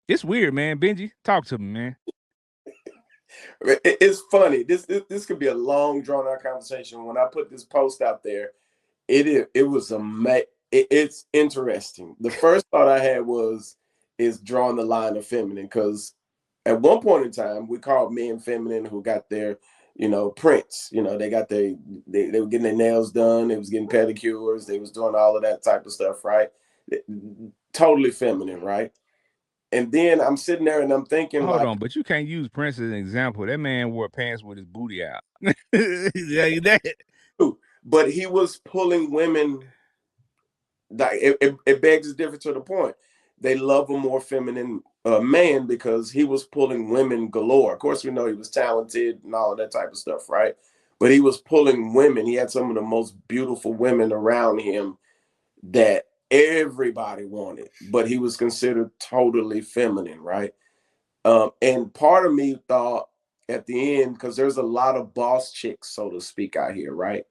it's weird, man. Benji, talk to me, man. it's funny. This could be a long drawn out conversation. When I put this post out there, it was it's interesting. The first thought I had is drawing the line of feminine, because at one point in time we called men feminine who got their Prince, they got they were getting their nails done, they was getting pedicures, they was doing all of that type of stuff, right? Totally feminine, right? And then I'm sitting there and I'm thinking, Hold like, on, but you can't use Prince as an example. That man wore pants with his booty out. That- but he was pulling women. Like it begs a difference to the point. They love a more feminine man because he was pulling women galore. Of course, we know he was talented and all of that type of stuff, right? But he was pulling women. He had some of the most beautiful women around him that everybody wanted, but he was considered totally feminine, right? And part of me thought at the end, because there's a lot of boss chicks, so to speak, out here, right?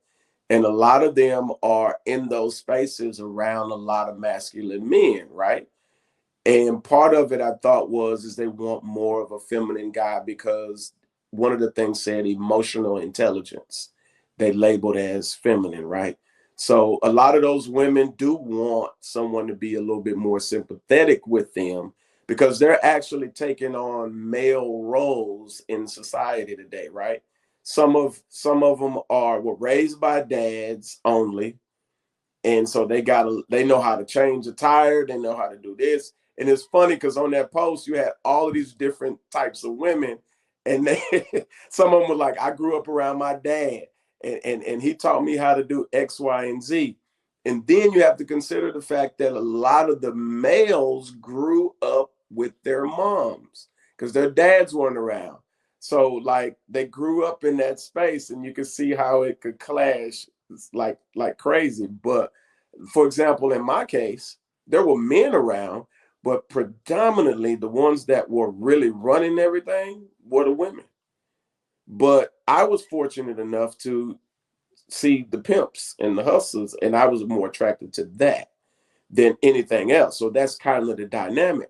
And a lot of them are in those spaces around a lot of masculine men, right? And part of it I thought is they want more of a feminine guy because one of the things said emotional intelligence. They labeled as feminine, right? So a lot of those women do want someone to be a little bit more sympathetic with them because they're actually taking on male roles in society today, right? Some of them were raised by dads only, and so they know how to change a tire, they know how to do this. And it's funny because on that post you had all of these different types of women, and they some of them were like, I grew up around my dad, and he taught me how to do X, Y, and Z. And then you have to consider the fact that a lot of the males grew up with their moms because their dads weren't around. So like they grew up in that space, and you can see how it could clash like crazy. But for example, in my case, there were men around, but predominantly the ones that were really running everything were the women. But I was fortunate enough to see the pimps and the hustlers, and I was more attracted to that than anything else. So that's kind of the dynamic.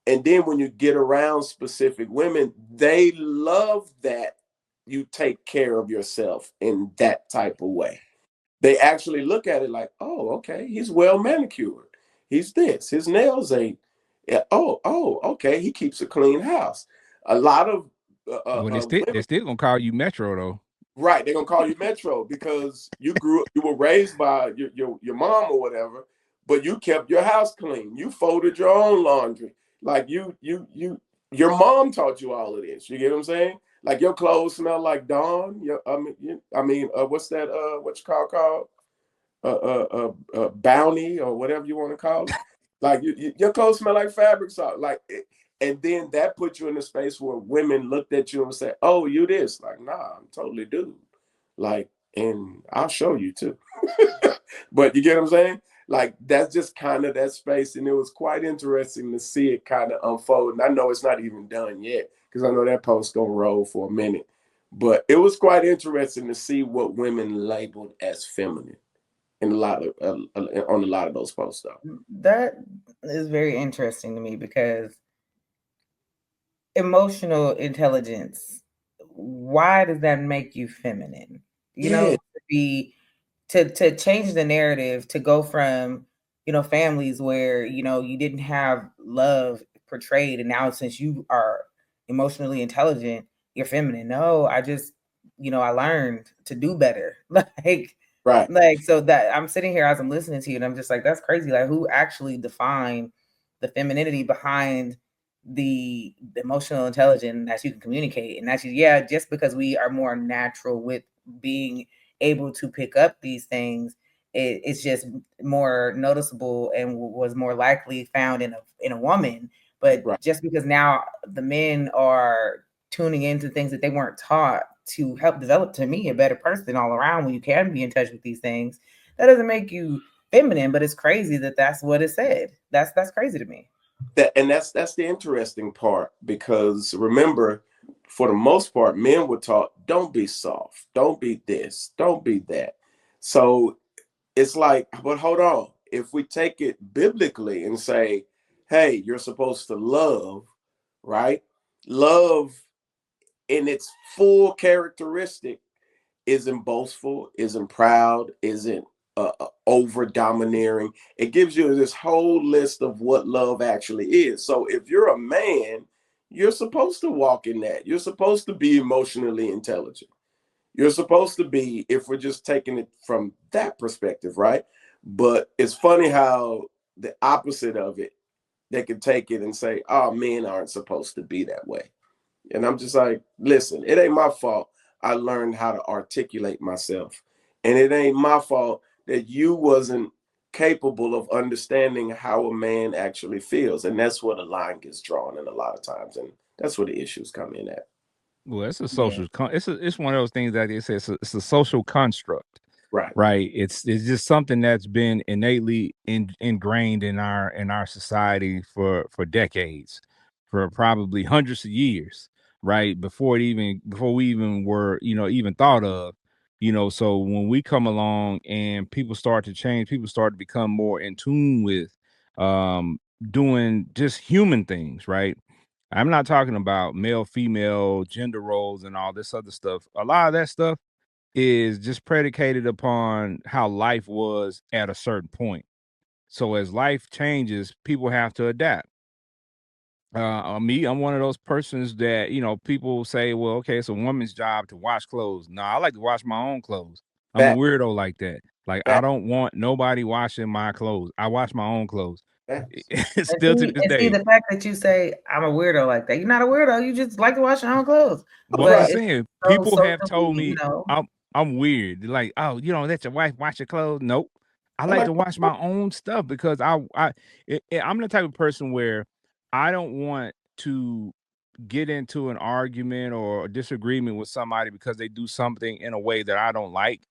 And then when you get around specific women, they love that you take care of yourself in that type of way. They actually look at it like, oh, okay, he's well manicured. He's this. His nails ain't. Yeah, oh, okay. He keeps a clean house. A lot of well, they women, still gonna call you Metro though. right? They're gonna call you Metro because you were raised by your mom or whatever, but you kept your house clean. You folded your own laundry. Like your mom taught you all of this. You get what I'm saying? Like your clothes smell like Dawn. What's that? What you called? Bounty or whatever you want to call it. Like your clothes smell like fabric salt. And then that put you in a space where women looked at you and said, "Oh, you this?" Like, nah, I'm totally dude. Like, and I'll show you too. But you get what I'm saying? Like that's just kind of that space, and it was quite interesting to see it kind of unfold. And I know it's not even done yet because I know that post gonna roll for a minute. But it was quite interesting to see what women labeled as feminine in on a lot of those posts though. That is very interesting to me because emotional intelligence, why does that make you feminine? To be to change the narrative, to go from families where you didn't have love portrayed, and now since you are emotionally intelligent, you're feminine. No, I just I learned to do better. Right. Like, so that I'm sitting here as I'm listening to you, and I'm just like, that's crazy. Like, who actually defined the femininity behind the emotional intelligence that you can communicate? And actually, yeah, just because we are more natural with being able to pick up these things, it's just more noticeable and was more likely found in a woman. But Right. just because now the men are tuning into things that they weren't taught to help develop, to me, a better person all around, when you can be in touch with these things, that doesn't make you feminine. But it's crazy that that's what it said. That's crazy to me. That's the interesting part, because remember, for the most part, men were taught, don't be soft, don't be this, don't be that. So it's like, but hold on, if we take it biblically and say, hey, you're supposed to love, right? Love in its full characteristic isn't boastful, isn't proud, isn't over domineering. It gives you this whole list of what love actually is. So if you're a man, you're supposed to walk in that. You're supposed to be emotionally intelligent. You're supposed to be, if we're just taking it from that perspective, right? But it's funny how the opposite of it, they can take it and say, oh, men aren't supposed to be that way. And I'm just like, listen, it ain't my fault. I learned how to articulate myself. And it ain't my fault that you wasn't capable of understanding how a man actually feels. And that's where the line gets drawn in a lot of times. And that's where the issues come in at. Well, it's a social. It's one of those things that it's a social construct, Right. right? It's just something that's been innately ingrained in our society for decades, for probably hundreds of years, right? Before we even were even thought of, So when we come along and people start to change, people start to become more in tune with doing just human things, right? I'm not talking about male, female, gender roles, and all this other stuff. A lot of that stuff is just predicated upon how life was at a certain point. So as life changes, people have to adapt. Me, I'm one of those persons that, people say, well, okay, it's a woman's job to wash clothes. No, I like to wash my own clothes. I'm a Fact. weirdo like that. Like, I Fact. don't want nobody washing my clothes. I wash my own clothes. Facts. Still to this day. The fact that you say I'm a weirdo like that, you're not a weirdo. You just like to wash your own clothes. Well, But I'm it's saying so people have socially, told me I'm weird. They're like, oh, you don't let your wife wash your clothes. Nope. I like to wash my own stuff because I'm the type of person where I don't want to get into an argument or a disagreement with somebody because they do something in a way that I don't like,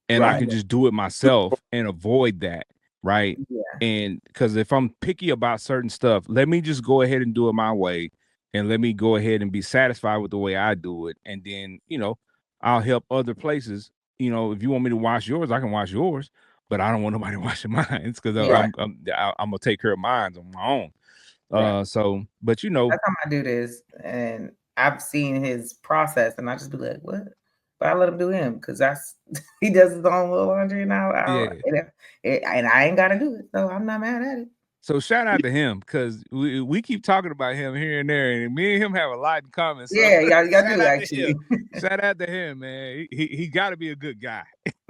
and I Right. can just do it myself and avoid that, right? Yeah. And because if I'm picky about certain stuff, let me just go ahead and do it my way, and let me go ahead and be satisfied with the way I do it, and then I'll help other places. If you want me to wash yours, I can wash yours, but I don't want nobody washing mine because Yeah. I'm gonna take care of mine on my own. Right. So, but That's how my dude is, and I've seen his process, and I just be like, "What?" But I let him do him because that's he does his own little laundry, and and I ain't got to do it, so I'm not mad at it. So shout out to him because we keep talking about him here and there, and me and him have a lot in common. So Yeah, y'all shout do out actually. to him. Shout out to him, man. He got to be a good guy.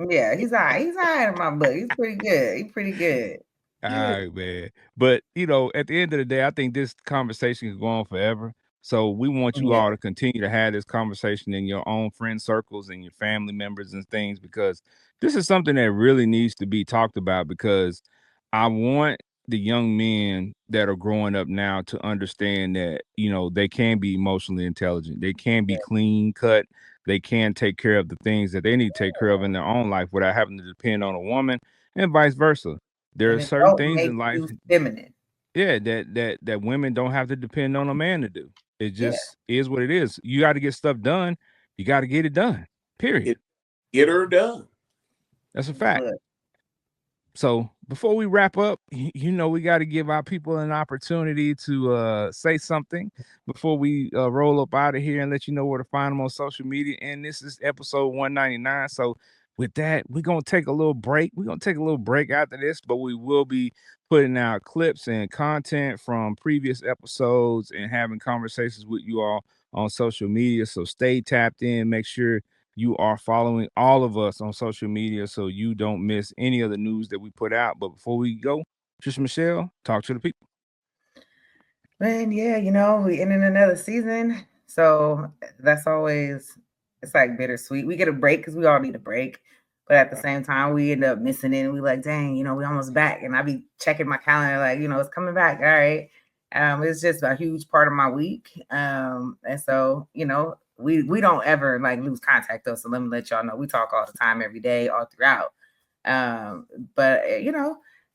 Yeah, he's all right. He's all right in my book. He's pretty good. He's pretty good. All right, man. But at the end of the day, I think this conversation can go on forever. So we want you Yeah. all to continue to have this conversation in your own friend circles and your family members and things, because this is something that really needs to be talked about, because I want the young men that are growing up now to understand that, they can be emotionally intelligent. They can be clean cut. They can take care of the things that they need to take care of in their own life without having to depend on a woman, and vice versa. There And are it certain don't things make in life, you feminine. yeah, that women don't have to depend on a man to do. It Yeah. just is what it is. You got to get stuff done. You got to get it done. Period. Get her done. That's a fact. Look. So before we wrap up, we got to give our people an opportunity to say something before we roll up out of here and let you know where to find them on social media. And this is episode 199. So with that, we're going to take a little break. We're going to take a little break after this, but we will be putting out clips and content from previous episodes and having conversations with you all on social media. So stay tapped in. Make sure you are following all of us on social media so you don't miss any of the news that we put out. But before we go, Trisha Michelle, talk to the people. Man, yeah, we ending another season. So that's always, it's like bittersweet. We get a break because we all need a break. But at the same time, we end up missing it. And we like, dang, we almost back. And I be checking my calendar like, it's coming back. All right. It's just a huge part of my week. And so, we don't ever like lose contact though. So let me let y'all know we talk all the time, every day, all throughout. But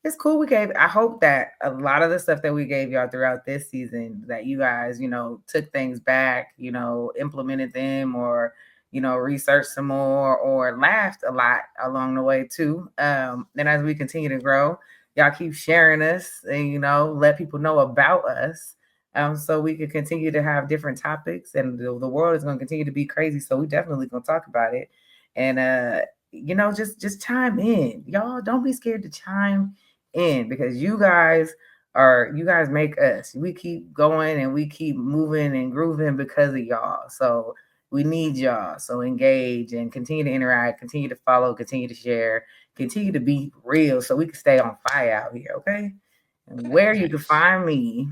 it's cool. I hope that a lot of the stuff that we gave y'all throughout this season, that you guys, took things back, implemented them, or, researched some more, or laughed a lot along the way too. And as we continue to grow, y'all keep sharing us and, let people know about us. So we can continue to have different topics, and the world is going to continue to be crazy. So we definitely going to talk about it. And, just chime in. Y'all don't be scared to chime in, because you guys make us. We keep going and we keep moving and grooving because of y'all. So We need y'all. So engage and continue to interact, continue to follow, continue to share, continue to be real so we can stay on fire out here, okay? And where you can find me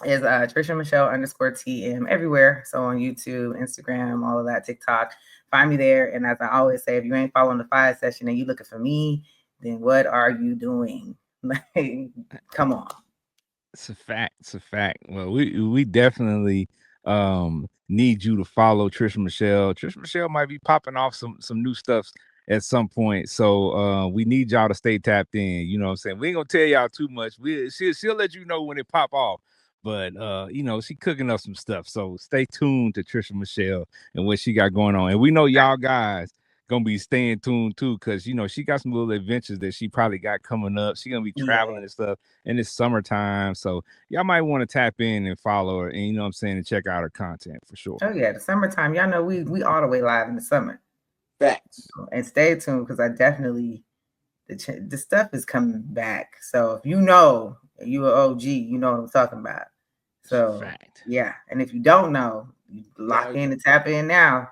is Trisha Michelle _TM everywhere. So on YouTube, Instagram, all of that, TikTok. Find me there. And as I always say, if you ain't following the Fiyah Session and you looking for me, then what are you doing? Like, come on. It's a fact. It's a fact. Well, we definitely need you to follow Trisha Michelle. Trisha Michelle might be popping off some new stuff at some point. So we need y'all to stay tapped in. You know what I'm saying? We ain't gonna tell y'all too much. She'll let you know when it pop off. But you know, she cooking up some stuff. So stay tuned to Trisha Michelle and what she got going on. And we know y'all guys gonna be staying tuned too, because you know she got some little adventures that she probably got coming up. She gonna be traveling and stuff in this summertime. So y'all might want to tap in and follow her, and you know what I'm saying, and check out her content for sure. Oh yeah, the summertime. Y'all know we all the way live in the summer. Facts. And stay tuned because I definitely the stuff is coming back. So if you know you an OG, you know what I'm talking about. So yeah, and if you don't know, you lock in and tap in now,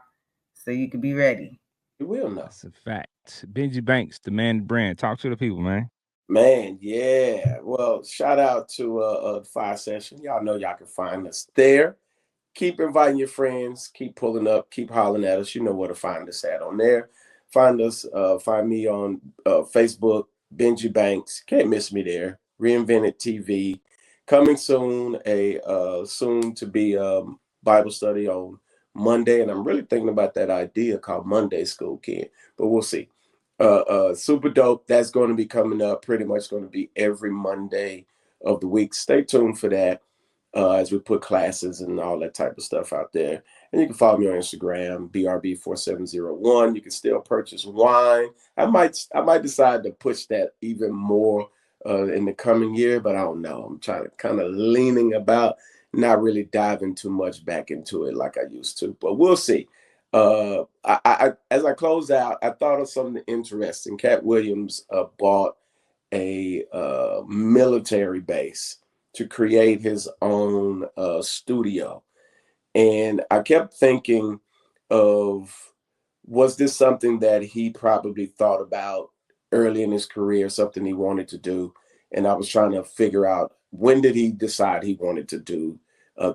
so you can be ready. You will know. That's a fact. Benji Banks, the man brand. Talk to the people, man. Man, yeah. Well, shout out to the Fiyah Session. Y'all know y'all can find us there. Keep inviting your friends. Keep pulling up. Keep hollering at us. You know where to find us at on there. Find us. Find me on Facebook, Benji Banks. Can't miss me there. Reinvented TV. Coming soon, a soon to be Bible study on Monday, and I'm really thinking about that idea called Monday School Kid, but we'll see. Super dope. That's going to be coming up. Pretty much going to be every Monday of the week. Stay tuned for that as we put classes and all that type of stuff out there. And you can follow me on Instagram, BRB4701. You can still purchase wine. I might decide to push that even more in the coming year, but I don't know. I'm trying to kind of leaning about, not really diving too much back into it like I used to, but we'll see. As I close out, I thought of something interesting. Cat Williams bought a military base to create his own studio. And I kept thinking of, was this something that he probably thought about early in his career, something he wanted to do? And I was trying to figure out, when did he decide he wanted to do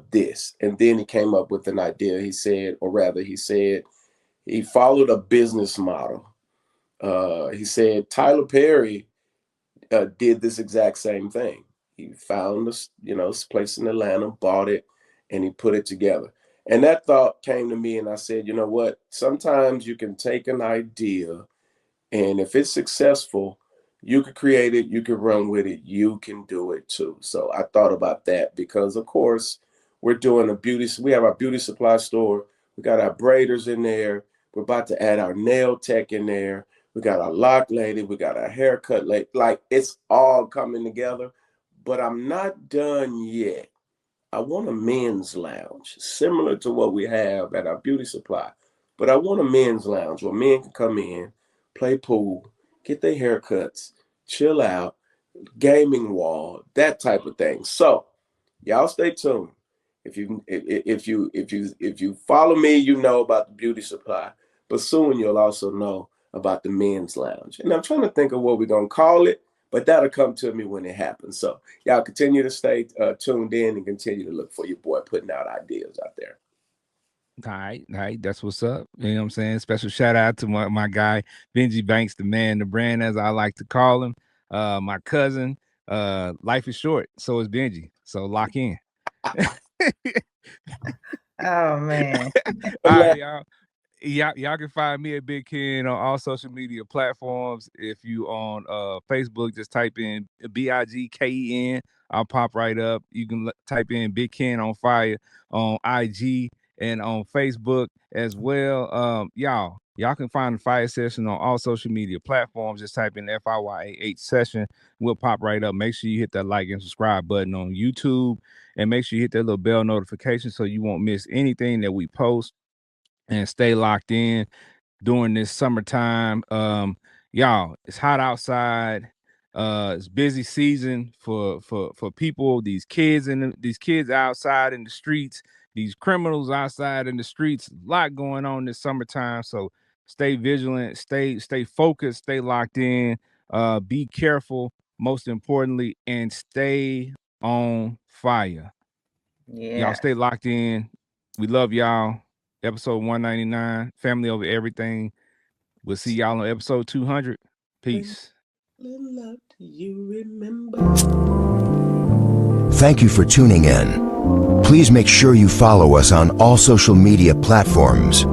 this? And then he came up with an idea. He said he followed a business model. He said Tyler Perry did this exact same thing. He found this, place in Atlanta, bought it, and he put it together. And that thought came to me, and I said, you know what? Sometimes you can take an idea, and if it's successful, you could create it, you can run with it, you can do it too. So I thought about that because, of course, we have our beauty supply store. We got our braiders in there. We're about to add our nail tech in there. We got our lock lady. We got our haircut lady. Like, it's all coming together, but I'm not done yet. I want a men's lounge, similar to what we have at our beauty supply, but I want a men's lounge where men can come in, play pool, get their haircuts, chill out, gaming wall, that type of thing. So y'all stay tuned. If you follow me, you know about the beauty supply, but soon you'll also know about the men's lounge. And I'm trying to think of what we're gonna call it, but that'll come to me when it happens. So y'all continue to stay tuned in and continue to look for your boy putting out ideas out there. All right, that's what's up. You know what I'm saying? Special shout out to my guy Benji Banks, the man, the brand, as I like to call him. My cousin. Life is short, so is Benji. So lock in. Oh man. All right, y'all can find me at Big Ken on all social media platforms. If you on Facebook, just type in BIGKEN. I'll pop right up. You can type in Big Ken on Fire on IG and on Facebook as well. Y'all can find the Fiyah Session on all social media platforms. Just type in FIYAH Session. We'll pop right up. Make sure you hit that like and subscribe button on YouTube, and make sure you hit that little bell notification so you won't miss anything that we post. And stay locked in during this summertime. Y'all, it's hot outside. It's busy season for people. These kids outside in the streets, these criminals outside in the streets. A lot going on this summertime. So stay vigilant, stay focused, stay locked in, be careful, most importantly, and stay on fire. Yeah. Y'all stay locked in. We love y'all. Episode 199, family over everything. We'll see y'all on episode 200. Peace. Love, do you remember? Thank you for tuning in. Please make sure you follow us on all social media platforms.